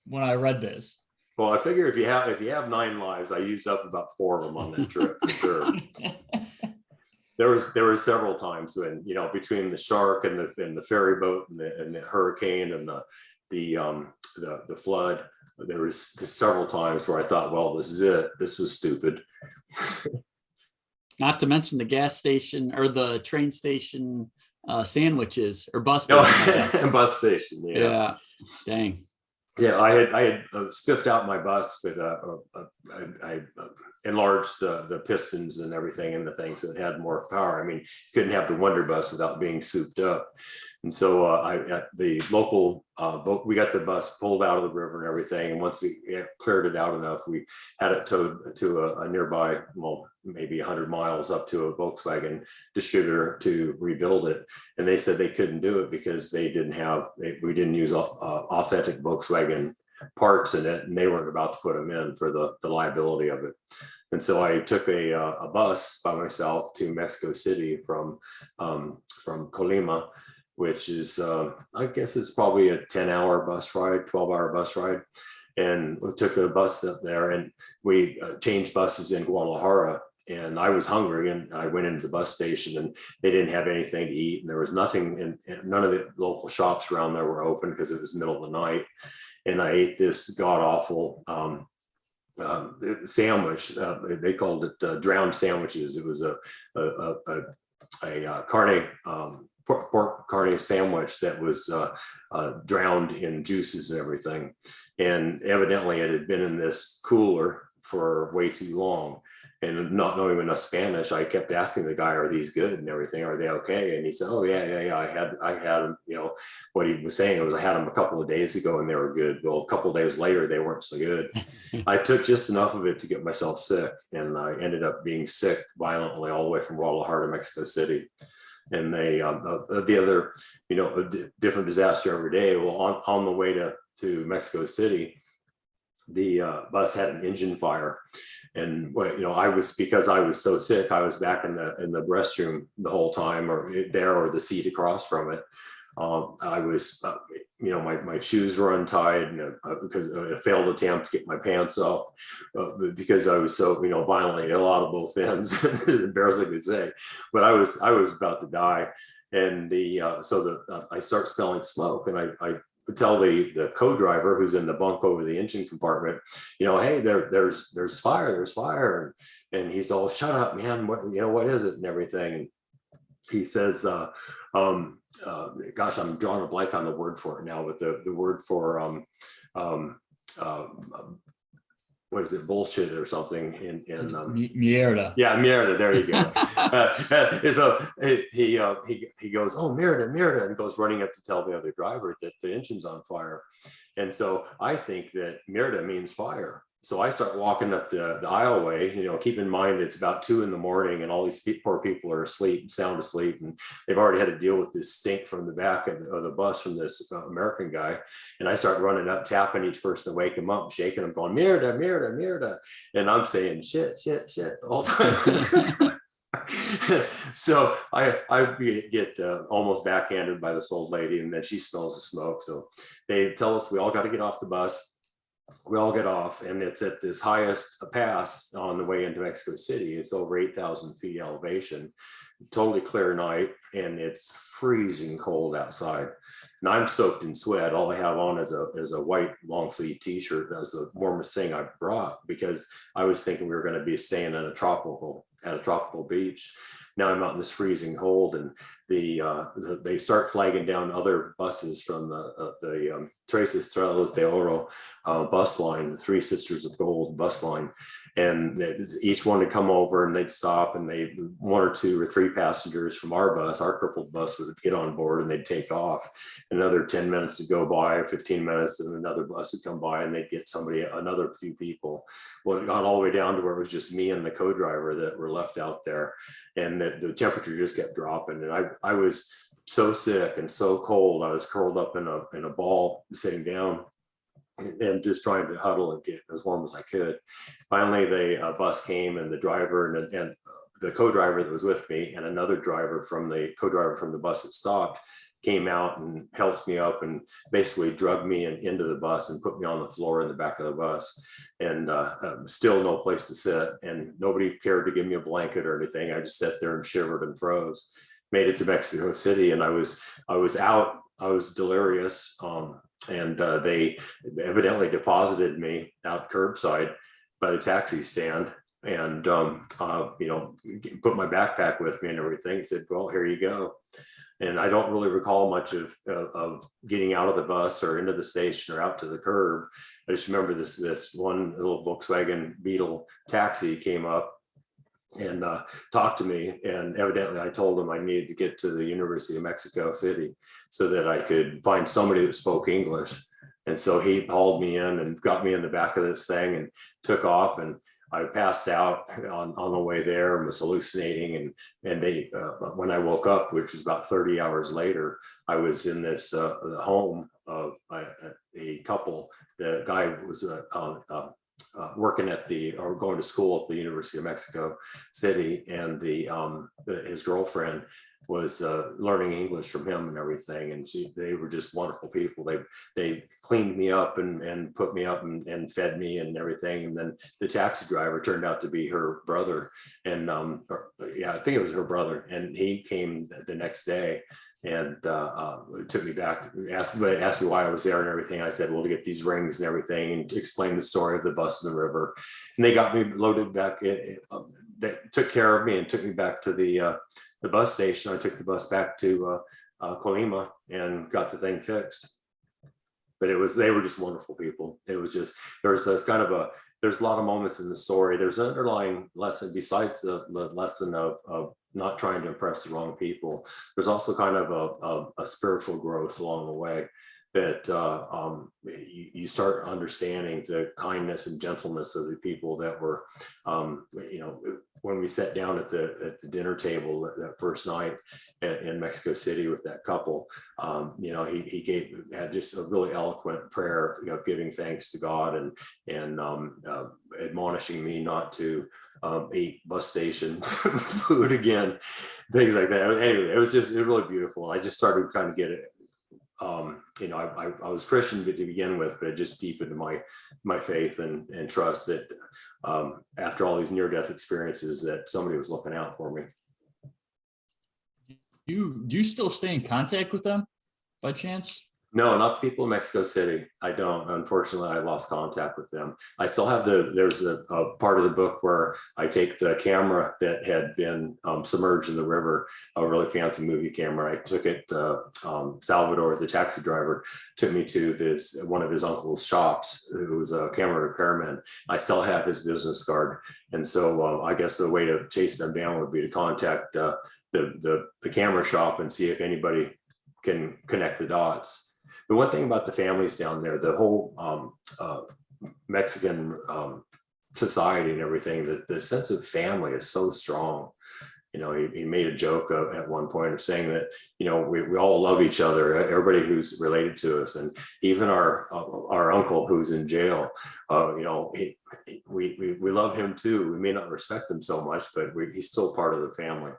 when I read this. Well, I figure if you have 9 lives, I used up about 4 of them on that trip for sure. There were several times when, between the shark and the ferry boat and the hurricane and the flood, there was several times where I thought, well, this is it. This was stupid. Not to mention the gas station or the train station sandwiches or bus station. Bus station, yeah. Dang. Yeah, I had spiffed out my bus with I enlarged the pistons and everything and the things that had more power. I mean, you couldn't have the Wonder Bus without being souped up. And so at the local boat, we got the bus pulled out of the river and everything. And once we cleared it out enough, we had it towed to a nearby, well, maybe 100 miles up to a Volkswagen distributor to rebuild it. And they said they couldn't do it because we didn't use authentic Volkswagen parts in it, and they weren't about to put them in for the liability of it. And so I took a bus by myself to Mexico City from Colima, which is, I guess it's probably a 10-hour bus ride, 12-hour bus ride. And we took a bus up there, and we changed buses in Guadalajara. And I was hungry, and I went into the bus station, and they didn't have anything to eat. And there was nothing, and none of the local shops around there were open because it was the middle of the night. And I ate this god-awful sandwich. They called it drowned sandwiches. It was a carne pork carne sandwich that was drowned in juices and everything. And evidently it had been in this cooler for way too long. And not knowing enough Spanish, I kept asking the guy, "Are these good and everything? Are they okay?" And he said, "Oh yeah. I had them." You know, what he was saying was, "I had them a couple of days ago and they were good." Well, a couple of days later, they weren't so good. I took just enough of it to get myself sick, and I ended up being sick violently all the way from Guadalajara to Mexico City. And they, the other, different disaster every day. Well, on the way to Mexico City, the bus had an engine fire. And because I was so sick, I was back in the restroom the whole time, or the seat across from it. I was, my shoes were untied, and because of a failed attempt to get my pants off, because I was so violently ill out of both ends. Embarrassing to say, but I was about to die, and I start smelling smoke, and I tell the co-driver who's in the bunk over the engine compartment, "Hey, there's fire, and he's all, 'Shut up, man, what is it?' and everything." And he says, gosh, I'm drawing a blank on the word for it now, but the word for what is it, bullshit or something in Mierda. Yeah, mierda, there you go. So he goes, "Oh, mierda," and goes running up to tell the other driver that the engine's on fire. And so I think that mierda means fire. So I start walking up the aisleway, keep in mind it's about 2 a.m. and all these poor people are asleep, sound asleep, and they've already had to deal with this stink from the back of the bus from this American guy. And I start running up, tapping each person to wake them up, shaking them, going, "Mierda, mierda, mierda." And I'm saying shit all the time. So I get almost backhanded by this old lady, and then she smells the smoke. So they tell us we all got to get off the bus. We all get off, and it's at this highest pass on the way into Mexico City. It's over 8,000 feet elevation, totally clear night, and it's freezing cold outside. And I'm soaked in sweat. All I have on is a white long sleeve t-shirt. That's the warmest thing I brought, because I was thinking we were going to be staying at a tropical beach. Now I'm out in this freezing cold, and they start flagging down other buses from the Tres Estrellas de Oro bus line, the Three Sisters of Gold bus line. And each one would come over, and they'd stop, and 1 or 2 or 3 passengers from our crippled bus would get on board, and they'd take off. Another 10 minutes would go by, 15 minutes, and another bus would come by, and they'd get another few people. Well, it got all the way down to where it was just me and the co-driver that were left out there, and the temperature just kept dropping. And I was so sick and so cold. I was curled up in a ball, sitting down, and just trying to huddle and get as warm as I could. Finally, the bus came, and the driver and the co-driver that was with me, and another co-driver from the bus that stopped, came out and helped me up, and basically drugged me into the bus and put me on the floor in the back of the bus. And still no place to sit, and nobody cared to give me a blanket or anything. I just sat there and shivered and froze. Made it to Mexico City, and I was out. I was delirious. And they evidently deposited me out curbside by the taxi stand, and put my backpack with me and everything. Said, "Well, here you go." And I don't really recall much of getting out of the bus or into the station or out to the curb. I just remember this one little Volkswagen Beetle taxi came up and talked to me, and evidently I told him I needed to get to the University of Mexico City so that I could find somebody that spoke English. And so he hauled me in and got me in the back of this thing and took off, and I passed out on the way there and was hallucinating. And they, when I woke up, which was about 30 hours later, I was in this home of a couple. The guy was working or going to school at the University of Mexico City, and his girlfriend was learning English from him and everything. And they were just wonderful people. They cleaned me up and put me up and fed me and everything. And then the taxi driver turned out to be her brother. And I think it was her brother. And he came the next day And it took me back, asked me why I was there and everything. I said, well, to get these rings and everything, and to explain the story of the bus in the river. And they got me loaded back. They took care of me and took me back to the bus station. I took the bus back to Colima and got the thing fixed. But they were just wonderful people. It was just, there's a lot of moments in the story. There's an underlying lesson besides the lesson of not trying to impress the wrong people. There's also kind of a spiritual growth along the way that you start understanding the kindness and gentleness of the people that were, when we sat down at the dinner table that first night in Mexico City with that couple, he had just a really eloquent prayer, giving thanks to God and admonishing me not to eat bus station food again, things like that. Anyway, it was really beautiful. I just started to kind of get it. I was Christian to begin with, but it just deepened my faith and trust that after all these near-death experiences, that somebody was looking out for me. Do you still stay in contact with them by chance? No, not the people in Mexico City. I don't. Unfortunately, I lost contact with them. I still have there's a part of the book where I take the camera that had been submerged in the river, a really fancy movie camera. I took it, Salvador, the taxi driver, took me to one of his uncle's shops, who was a camera repairman. I still have his business card. And so I guess the way to chase them down would be to contact the camera shop and see if anybody can connect the dots. The one thing about the families down there, the whole Mexican society and everything, the sense of family is so strong. He made a joke at one point of saying that, we all love each other, everybody who's related to us. And even our uncle who's in jail, we love him too. We may not respect him so much, but he's still part of the family.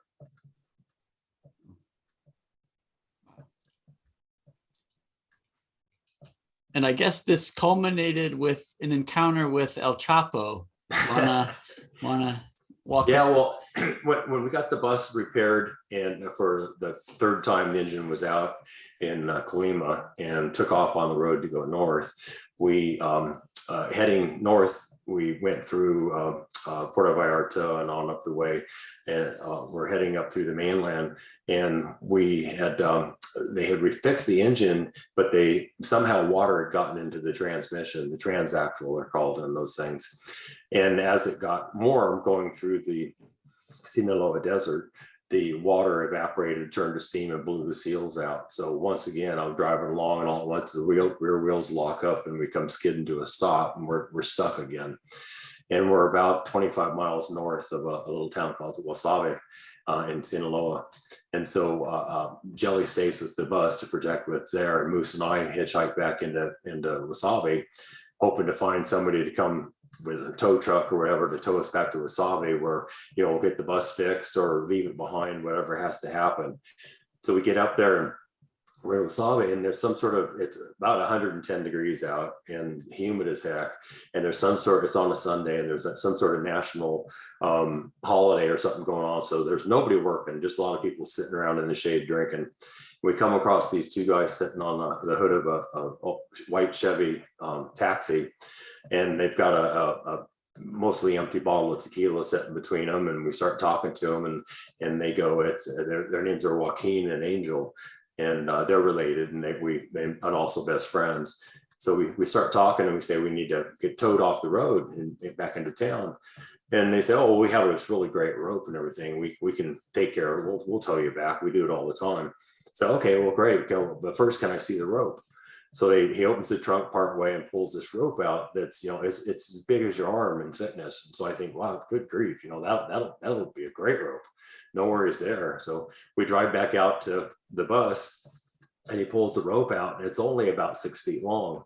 And I guess this culminated with an encounter with El Chapo. Wanna walk us? Yeah, well, when we got the bus repaired, and for the third time the engine was out in Colima and took off on the road to go north, we heading north, we went through Puerto Vallarta and on up the way, and we're heading up through the mainland. And we had they had refixed the engine, but somehow water had gotten into the transmission, the transaxle they're called in those things. And as it got warm going through the Sinaloa desert, the water evaporated, turned to steam, and blew the seals out. So once again, I'm driving along, and all at once the rear wheels lock up, and we come skidding to a stop, and we're stuck again. And we're about 25 miles north of a little town called Wasabe in Sinaloa. And so Jelly stays with the bus to protect what's there. And Moose and I hitchhike back into Wasabe, hoping to find somebody to come with a tow truck or whatever to tow us back to Wasabe, where, we'll get the bus fixed or leave it behind, whatever has to happen. So we get up there and we're in Wasabe, and there's it's about 110 degrees out and humid as heck. And there's it's on a Sunday, and there's some sort of national holiday or something going on. So there's nobody working, just a lot of people sitting around in the shade drinking. We come across these two guys sitting on the hood of a white Chevy taxi, and they've got a mostly empty bottle of tequila sitting between them. And we start talking to them, and they go, their names are Joaquin and Angel. And they're related, and and also best friends. So we start talking, and we say we need to get towed off the road and back into town. And they say, oh, we have this really great rope and everything. We can take care of it. We'll tow you back. We do it all the time. So, okay, well, great. Go. But first, can I see the rope? So he opens the trunk part way and pulls this rope out that's, it's as big as your arm in thickness. And so I think, wow, good grief, that'll be a great rope. No worries there. So we drive back out to the bus, and he pulls the rope out, and it's only about 6 feet long.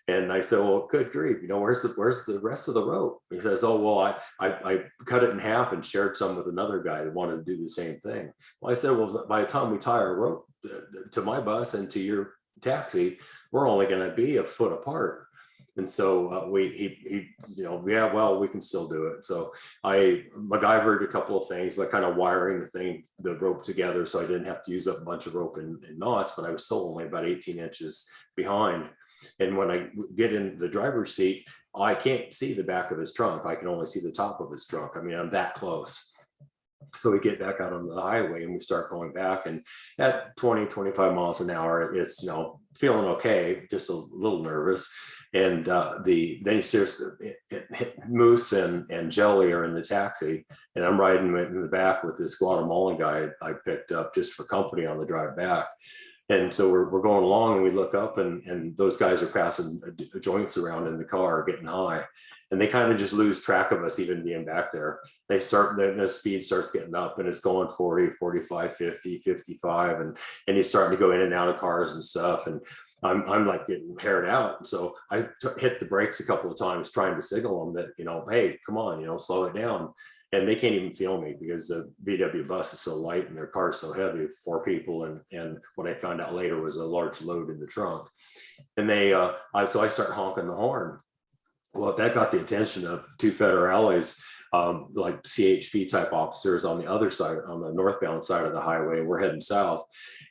And I said, well, good grief, where's the rest of the rope? He says, oh, well, I cut it in half and shared some with another guy that wanted to do the same thing. Well, I said, well, by the time we tie our rope to my bus and to your taxi, we're only going to be a foot apart. And so he, yeah, well, we can still do it. So I MacGyvered a couple of things by kind of wiring the rope together, so I didn't have to use up a bunch of rope in knots, but I was still only about 18 inches behind. And when I get in the driver's seat, I can't see the back of his trunk. I can only see the top of his trunk. I mean, I'm that close. So we get back out on the highway and we start going back, and at 20, 25 miles an hour, it's, feeling okay, just a little nervous. And then he says, Moose and Jelly are in the taxi, and I'm riding in the back with this Guatemalan guy I picked up just for company on the drive back. And so we're going along, and we look up, and those guys are passing joints around in the car, getting high. And they kind of just lose track of us even being back there. They start, the speed starts getting up, and it's going 40, 45, 50, 55. And he's starting to go in and out of cars and stuff. And I'm like getting haired out. And so I hit the brakes a couple of times trying to signal them that, hey, come on, slow it down. And they can't even feel me because the VW bus is so light and their car is so heavy, 4 people. And what I found out later was a large load in the trunk. And so I start honking the horn. Well, that got the attention of 2 federales, like CHP type officers on the other side, on the northbound side of the highway. We're heading south,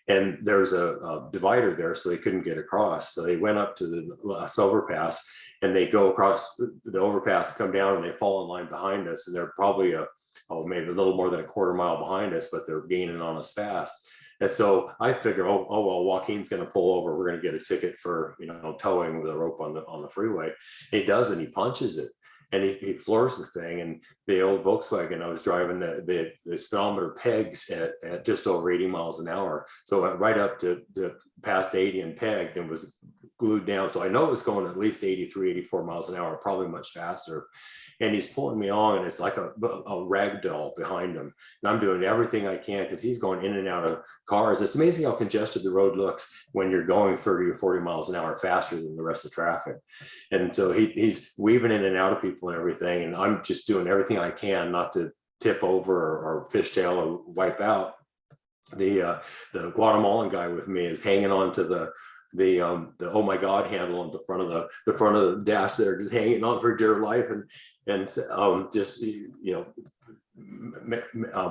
and there's a divider there, so they couldn't get across. So they went up to the overpass, and they go across the overpass, come down, and they fall in line behind us. And they're probably maybe a little more than a quarter mile behind us, but they're gaining on us fast. And so I figure, oh well, Joaquin's going to pull over. We're going to get a ticket for towing with a rope on the freeway. He does, and he punches it, and he floors the thing. And the old Volkswagen I was driving, the speedometer pegs at just over 80 miles an hour. So it went right up to past 80 and pegged and was glued down. So I know it was going at least 83, 84 miles an hour, probably much faster. And he's pulling me on, and it's like a rag doll behind him. And I'm doing everything I can because he's going in and out of cars. It's amazing how congested the road looks when you're going 30 or 40 miles an hour faster than the rest of traffic. And so he's weaving in and out of people and everything. And I'm just doing everything I can not to tip over or fishtail or wipe out. The Guatemalan guy with me is hanging on to the oh my God handle on the front of the dash there, just hanging on for dear life, and just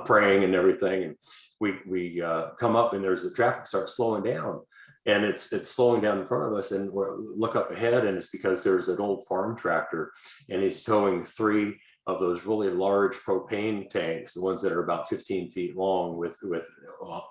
praying and everything. And we come up, and there's the traffic starts slowing down, and it's slowing down in front of us, and we look up ahead, and it's because there's an old farm tractor, and he's towing 3 of those really large propane tanks, the ones that are about 15 feet long, with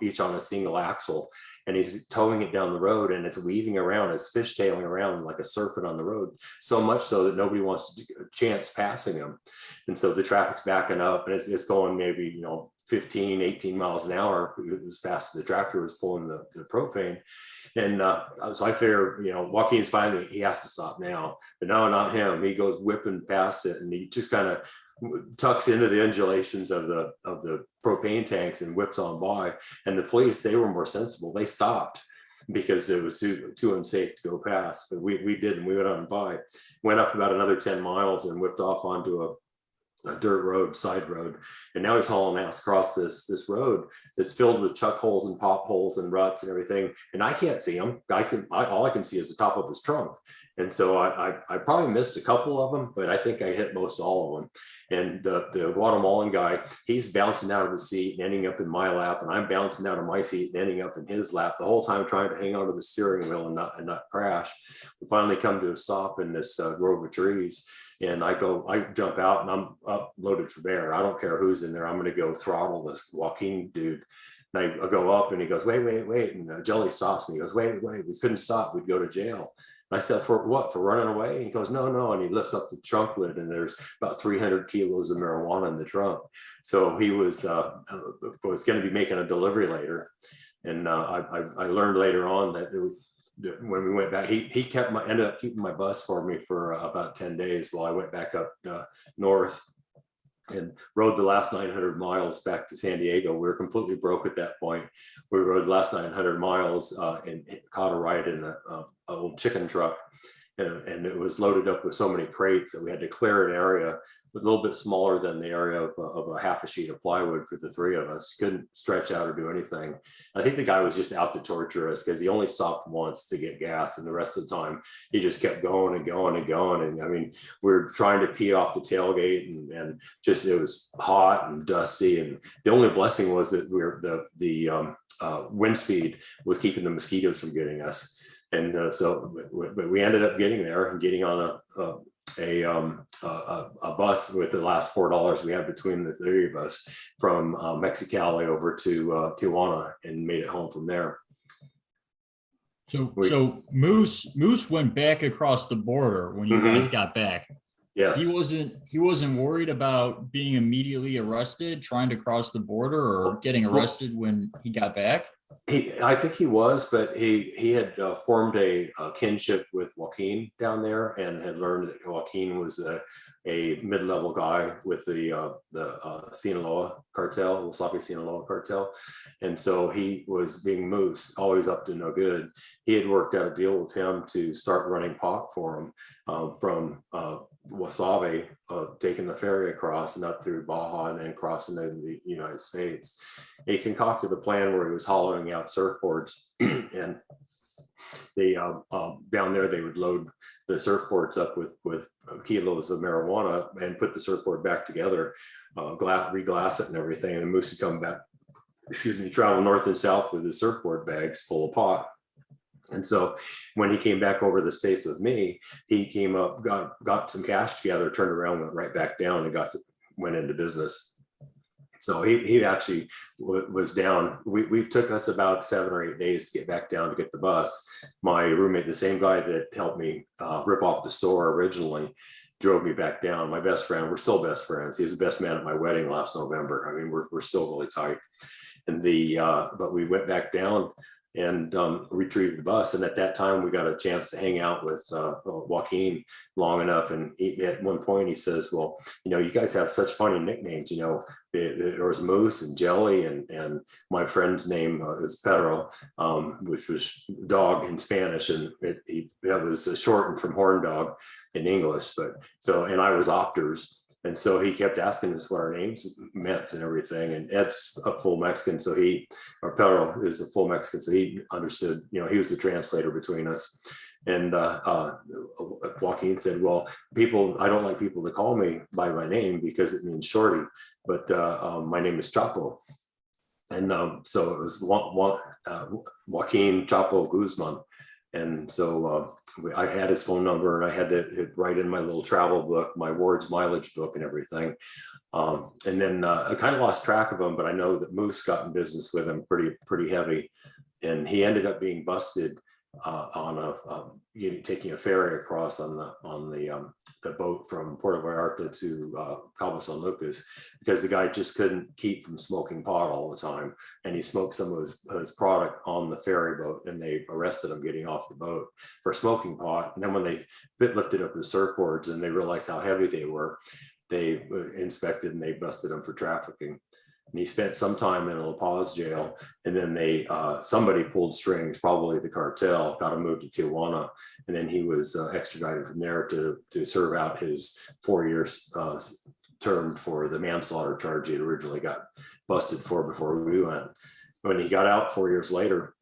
each on a single axle. And he's towing it down the road, and it's weaving around, it's fishtailing around like a serpent on the road, so much so that nobody wants to chance passing him. And so the traffic's backing up, and it's going maybe 15, 18 miles an hour as fast as the tractor was pulling the propane. And so I figure, Joaquin's finally, he has to stop now. But no, not him. He goes whipping past it, and he just kind of tucks into the undulations of the propane tanks and whips on by. And the police, they were more sensible. They stopped because it was too unsafe to go past. But we didn't. We went on by, went up about another 10 miles and whipped off onto a dirt road, side road. And now he's hauling ass across this road that's filled with chuck holes and pop holes and ruts and everything. And I can't see him. All I can see is the top of his trunk. And so I probably missed a couple of them, but I think I hit most all of them. And the Guatemalan guy, he's bouncing out of his seat and ending up in my lap, and I'm bouncing out of my seat and ending up in his lap the whole time, trying to hang onto the steering wheel and not crash. We finally come to a stop in this grove of trees. And I jump out, and I'm up loaded for bear. I don't care who's in there. I'm going to go throttle this Joaquin dude. And I go up, and he goes, wait. And Jelly stops me. He goes, wait, we couldn't stop. We'd go to jail. And I said, for what? For running away? And he goes, no. And he lifts up the trunk lid, and there's about 300 kilos of marijuana in the trunk. So he was going to be making a delivery later. And I learned later on that when we went back, he ended up keeping my bus for me for about 10 days while I went back up north and rode the last 900 miles back to San Diego. We were completely broke at that point. We rode the last 900 miles and caught a ride in an old chicken truck. And it was loaded up with so many crates that we had to clear an area a little bit smaller than the area of a half a sheet of plywood for the three of us. Couldn't stretch out or do anything. I think the guy was just out to torture us because he only stopped once to get gas, and the rest of the time he just kept going and going and going. And I mean, we were trying to pee off the tailgate, and just it was hot and dusty. And the only blessing was that the wind speed was keeping the mosquitoes from getting us. And but we ended up getting there and getting on a bus with the last $4 we had between the three of us from Mexicali over to Tijuana, and made it home from there. So Moose went back across the border when you guys got back. Yes. He wasn't worried about being immediately arrested trying to cross the border, or getting arrested when he got back. I think he was, but he had formed a kinship with Joaquin down there, and had learned that Joaquin was a mid-level guy with the Sinaloa cartel, Wasabi Sinaloa cartel. And so he was being Moose, always up to no good. He had worked out a deal with him to start running pot for him from Wasabi, taking the ferry across and up through Baja and then crossing into the United States. He concocted a plan where he was hollowing out surfboards, and they down there they would load the surfboards up with kilos of marijuana and put the surfboard back together, reglass it and everything. And Moose would come back, travel north and south with his surfboard bags full of pot. And so when he came back over the States with me, he came up, got some cash together, turned around, went right back down, and went into business. So he actually was down. We took us about 7 or 8 days to get back down to get the bus. My roommate, the same guy that helped me rip off the store originally, drove me back down. My best friend, we're still best friends. He's the best man at my wedding last November. I mean, we're still really tight. And but we went back down and retrieved the bus. And at that time, we got a chance to hang out with Joaquin long enough. And at one point he says, well, you guys have such funny nicknames. There was Moose and Jelly, and my friend's name is Pedro, which was dog in Spanish. And that was shortened from horn dog in English. And I was Opters. And so he kept asking us what our names meant and everything. And Ed's a full Mexican, or Pedro is a full Mexican, so he understood, he was the translator between us. And Joaquin said, well, I don't like people to call me by my name because it means shorty, but my name is Chapo. And so it was Joaquin Chapo Guzman. And so I had his phone number, and I had to write in my little travel book, my wards mileage book and everything. And then I kind of lost track of him, but I know that Moose got in business with him pretty heavy. And he ended up being busted on taking a ferry across on the boat from Puerto Vallarta to Cabo San Lucas, because the guy just couldn't keep from smoking pot all the time, and he smoked some of his product on the ferry boat, and they arrested him getting off the boat for smoking pot. And then when they lifted up his surfboards and they realized how heavy they were, they inspected and they busted him for trafficking. And he spent some time in a La Paz jail, and then somebody pulled strings, probably the cartel, got him moved to Tijuana, and then he was extradited from there to serve out his 4 years term for the manslaughter charge he had originally got busted for before we went. When he got out 4 years later,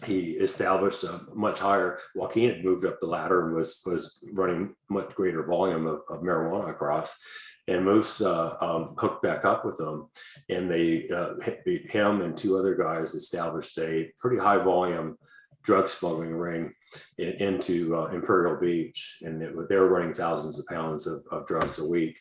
he established a much higher. Joaquin had moved up the ladder and was running much greater volume of marijuana across. And Moose hooked back up with them, and him and 2 other guys established a pretty high volume drug smuggling ring into Imperial Beach, and they were running thousands of pounds of drugs a week.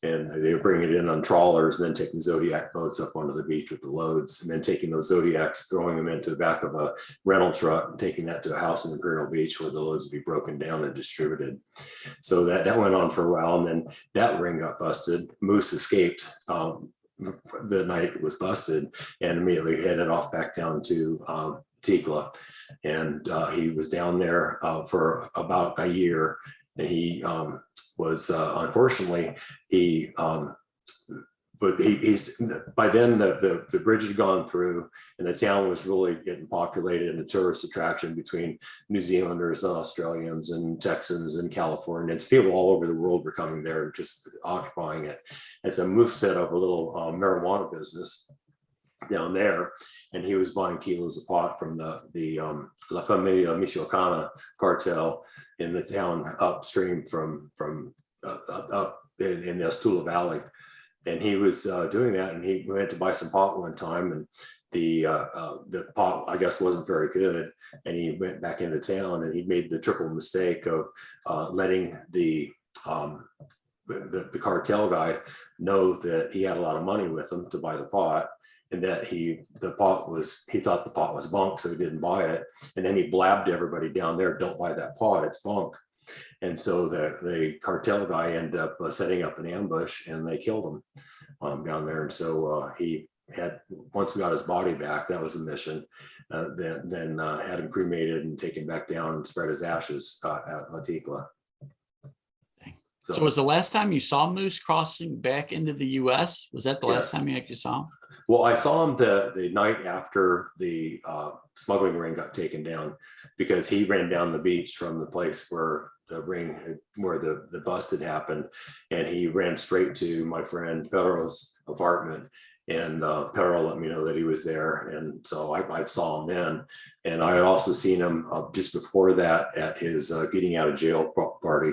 And they were bringing it in on trawlers, and then taking Zodiac boats up onto the beach with the loads, and then taking those Zodiacs, throwing them into the back of a rental truck, and taking that to a house in Imperial Beach where the loads would be broken down and distributed. So that went on for a while, and then that ring got busted. Moose escaped the night it was busted, and immediately headed off back down to Tikla. And he was down there for about a year, and he was unfortunately, he but he's by then the bridge had gone through, and the town was really getting populated, and a tourist attraction between New Zealanders, Australians, and Texans and Californians. People all over the world were coming there and just occupying it. And so Moose set up a little marijuana business down there, and he was buying kilos of pot from the La Familia Michoacana cartel in the town upstream from up in the Estula Valley. And he was doing that, and he went to buy some pot one time, and the pot, I guess, wasn't very good, and he went back into town, and he made the triple mistake of letting the cartel guy know that he had a lot of money with him to buy the pot, and that he thought the pot was bunk, so he didn't buy it. And then he blabbed everybody down there, "Don't buy that pot, it's bunk." And so the cartel guy ended up setting up an ambush, and they killed him down there. And so he had, once we got his body back, that was a mission. Then had him cremated and taken back down and spread his ashes at La Ticla. So was the last time you saw Moose crossing back into the U.S.? Was that the last time you actually saw him? Well, I saw him the night after the smuggling ring got taken down, because he ran down the beach from the place where the bust had happened, and he ran straight to my friend Pedro's apartment, and Pedro let me know that he was there, and so I saw him then. And I had also seen him just before that at his getting out of jail party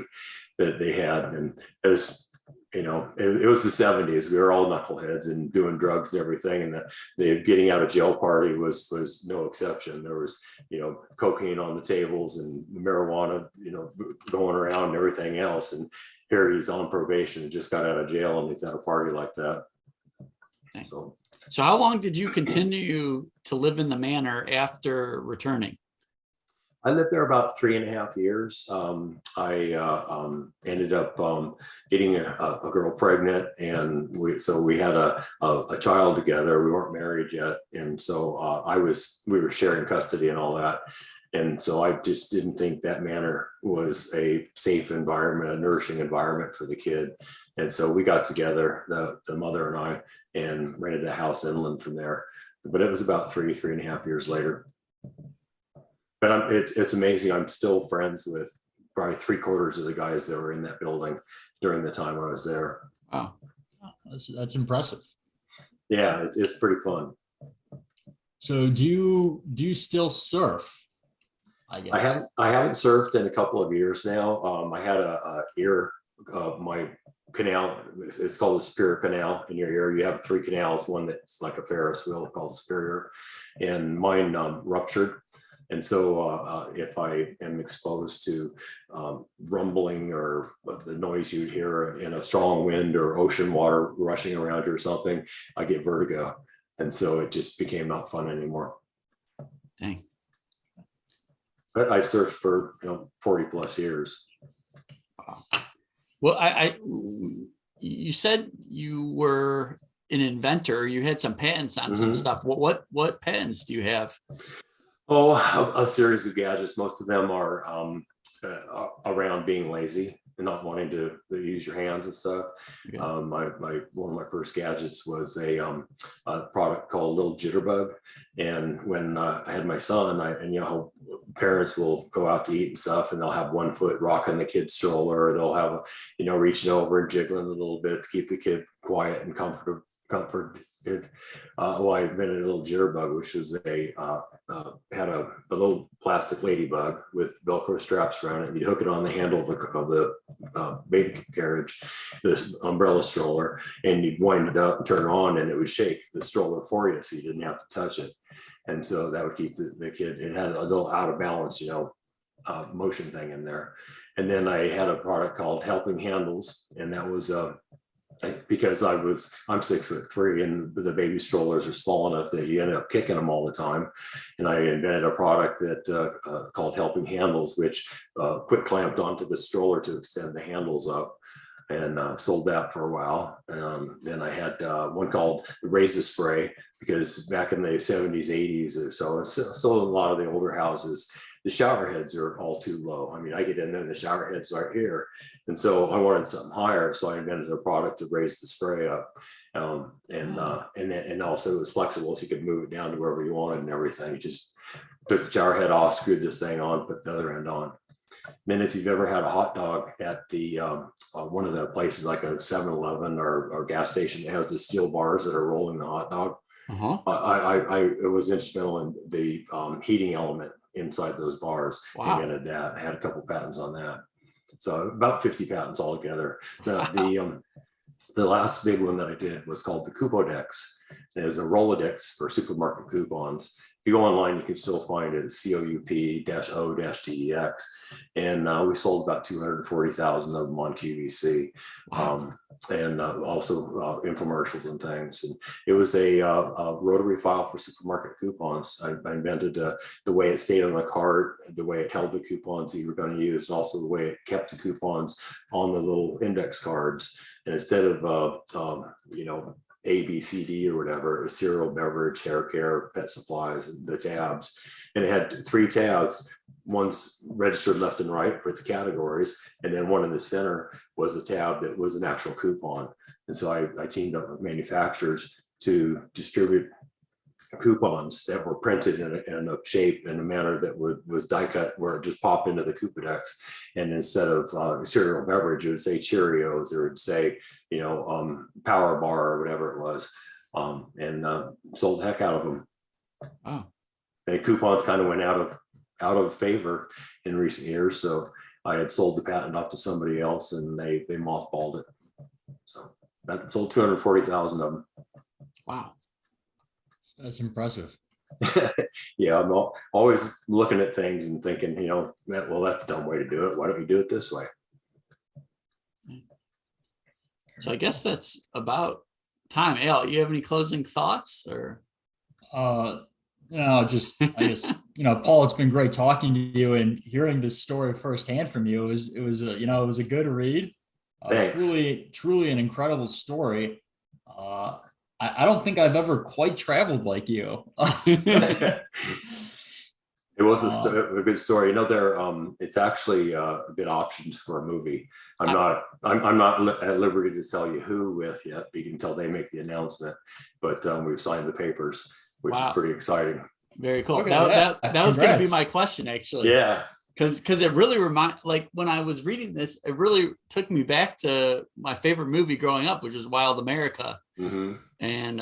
that they had, and it was, you know, it was the 70s. We were all knuckleheads and doing drugs and everything, and the getting out of jail party was no exception. There was, you know, cocaine on the tables and marijuana, you know, going around and everything else. And here he's on probation and just got out of jail, and he's at a party like that. So how long did you continue to live in the manor after returning? I lived there about 3.5 years. I ended up getting a girl pregnant, and we had a child together. We weren't married yet, and so we were sharing custody and all that. And so I just didn't think that manor was a safe environment, a nourishing environment for the kid. And so we got together, the mother and I, and rented a house inland from there. But it was about 3.5 years later. But it's amazing. I'm still friends with probably 3/4 of the guys that were in that building during the time I was there. Wow, that's impressive. Yeah, it's pretty fun. So do you still surf? I guess I haven't surfed in a couple of years now. I had my canal, it's called the Superior Canal in your ear. You have 3 canals, one that's like a Ferris wheel called Superior, and mine ruptured. And so if I am exposed to rumbling or the noise you'd hear in a strong wind or ocean water rushing around you or something, I get vertigo. And so it just became not fun anymore. Dang. But I surfed for 40 plus years. Wow. Well, you said you were an inventor. You had some patents on some stuff. What patents do you have? Oh, a series of gadgets. Most of them are around being lazy and not wanting to use your hands and stuff. Yeah. One of my first gadgets was a product called Little Jitterbug. And when I had my son, and you know, parents will go out to eat and stuff, and they'll have one foot rocking the kid's stroller, or they'll have, reaching over and jiggling a little bit to keep the kid quiet and comforted. I invented a Little Jitterbug, which was had a little plastic ladybug with Velcro straps around it. You'd hook it on the handle of the baby carriage, this umbrella stroller, and you'd wind it up and turn it on, and it would shake the stroller for you, so you didn't have to touch it. And so that would keep the kid. It had a little out of balance, motion thing in there. And then I had a product called Helping Handles, and that was because I'm 6'3", and the baby strollers are small enough that you end up kicking them all the time. And I invented a product that called Helping Handles, which quick clamped onto the stroller to extend the handles up, and sold that for a while. Then I had one called Raise the Spray, because back in the 70s, 80s or so, still a lot of the older houses, the shower heads are all too low. I mean, I get in there and the shower heads are here. And so I wanted something higher. So I invented a product to raise the spray up. And also it was flexible, so you could move it down to wherever you wanted and everything. You just took the jar head off, screwed this thing on, put the other end on. Then if you've ever had a hot dog at the one of the places like a 7-Eleven or gas station that has the steel bars that are rolling the hot dog, it was instrumental in the heating element inside those bars. Wow. Invented that. I had a couple patents on that. So about 50 patents altogether. The last big one that I did was called the Coupodex. It was a Rolodex for supermarket coupons. If you go online, you can still find it COUP-O-DEX. And we sold about 240,000 of them on QVC. Wow. And also infomercials and things. And it was a rotary file for supermarket coupons. I invented the way it stayed on the cart, the way it held the coupons that you were going to use, and also the way it kept the coupons on the little index cards. And instead of A, B, C, D or whatever, cereal, beverage, hair care, pet supplies, and the tabs. And it had 3 tabs. One's registered left and right for the categories, and then one in the center was a tab that was an actual coupon. And so I teamed up with manufacturers to distribute coupons that were printed in a shape and a manner that was die cut, where it just popped into the Coupodex. And instead of cereal beverage, it would say Cheerios, or it would say Power Bar or whatever it was, and sold the heck out of them. Wow. And coupons kind of went out of favor in recent years, so I had sold the patent off to somebody else, and they mothballed it. So that sold 240,000 of them. Wow. That's impressive. Yeah, I'm always looking at things and thinking, well, that's a dumb way to do it. Why don't you do it this way? So I guess that's about time. Al, you have any closing thoughts or? I guess, Paul, it's been great talking to you and hearing this story firsthand from you. It was a good read. Truly an incredible story. I don't think I've ever quite traveled like you. It was a good story. It's actually been optioned for a movie. I'm not at liberty to tell you who with yet, until they make the announcement. But we've signed the papers, which is pretty exciting. Very cool. Okay, that was going to be my question, actually. Yeah. Because it really when I was reading this, it really took me back to my favorite movie growing up, which is Wild America. Mm-hmm. And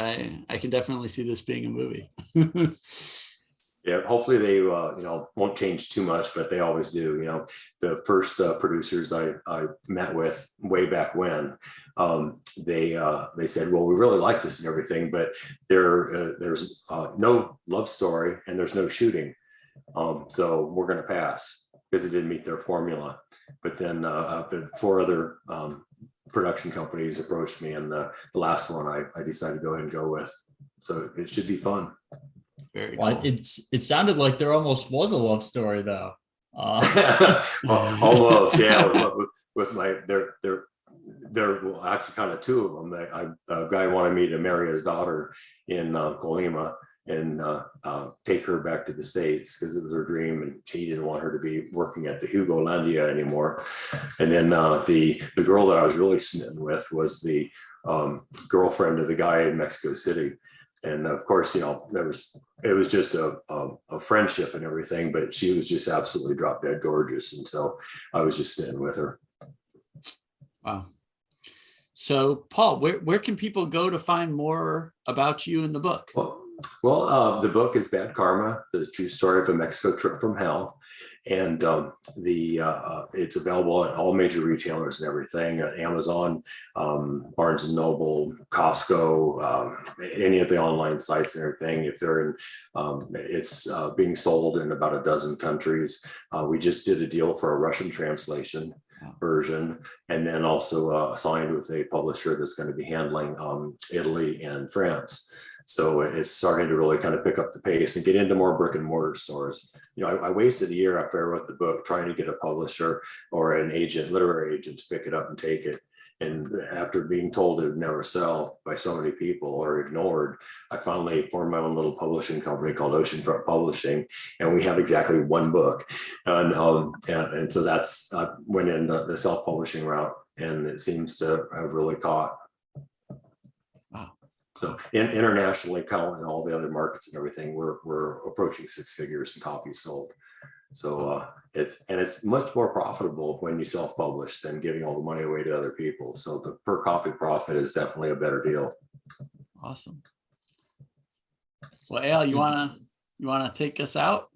I can definitely see this being a movie. Yeah, hopefully they won't change too much, but they always do. The first producers I met with way back when, they said, well, we really like this and everything, but there's no love story and there's no shooting, so we're going to pass because it didn't meet their formula. But then the 4 other production companies approached me, and the last one I decided to go ahead and go with. So it should be fun. Very well, cool. It sounded like there almost was a love story, though. Almost, yeah. With there well, actually kind of 2 of them. A guy wanted me to marry his daughter in Colima and take her back to the States because it was her dream, and he didn't want her to be working at the Hugo Landia anymore. And then the girl that I was really smitten with was the girlfriend of the guy in Mexico City. And of course, it was just a friendship and everything, but she was just absolutely drop dead gorgeous. And so I was just sitting with her. Wow. So Paul, where can people go to find more about you in the book? Well, the book is Bad Karma, the true story of a Mexico trip from hell. And it's available at all major retailers and everything, at Amazon, Barnes and Noble, Costco, any of the online sites and everything. If they're in, it's being sold in about a dozen countries. We just did a deal for a Russian translation version, and then also signed with a publisher that's going to be handling Italy and France. So it's starting to really kind of pick up the pace and get into more brick and mortar stores. I wasted a year after I wrote the book trying to get a publisher or an agent, literary agent, to pick it up and take it. And after being told it would never sell by so many people or ignored, I finally formed my own little publishing company called Oceanfront Publishing, and we have exactly 1 book. And so that's I went in the self-publishing route, and it seems to have really caught. Wow. So internationally, counting all the other markets and everything, we're approaching 6 figures in copies sold. So it's much more profitable when you self-publish than giving all the money away to other people. So the per copy profit is definitely a better deal. Awesome. Well, Al, you wanna take us out?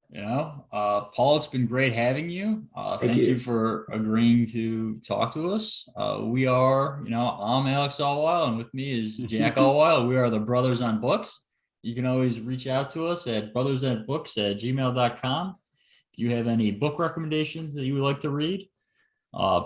Paul, it's been great having you. Thank you for agreeing to talk to us. We are, I'm Alex Allweil, and with me is Jack Allweil. We are the Brothers on Books. You can always reach out to us at brothersonbooks@gmail.com. If you have any book recommendations that you would like to read,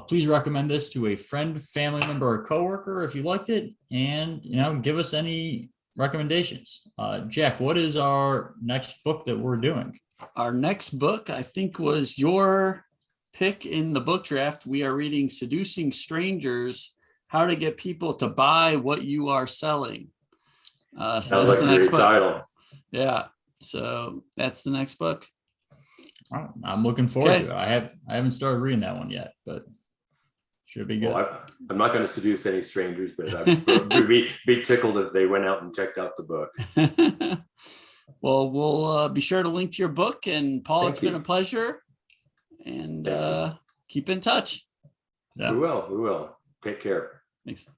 please recommend this to a friend, family member, or coworker if you liked it, and give us any recommendations. Jack, what is our next book that we're doing? Our next book, I think, was your pick in the book draft. We are reading Seducing Strangers, How to Get People to Buy What You Are Selling. So Sounds like a great title. Yeah. So that's the next book. I'm looking forward to it. I haven't started reading that one yet, but should be good. Well, I'm not going to seduce any strangers, but I'd be tickled if they went out and checked out the book. Well, we'll be sure to link to your book. And Paul, it's been a pleasure. And keep in touch. Yeah. We will. Take care. Thanks.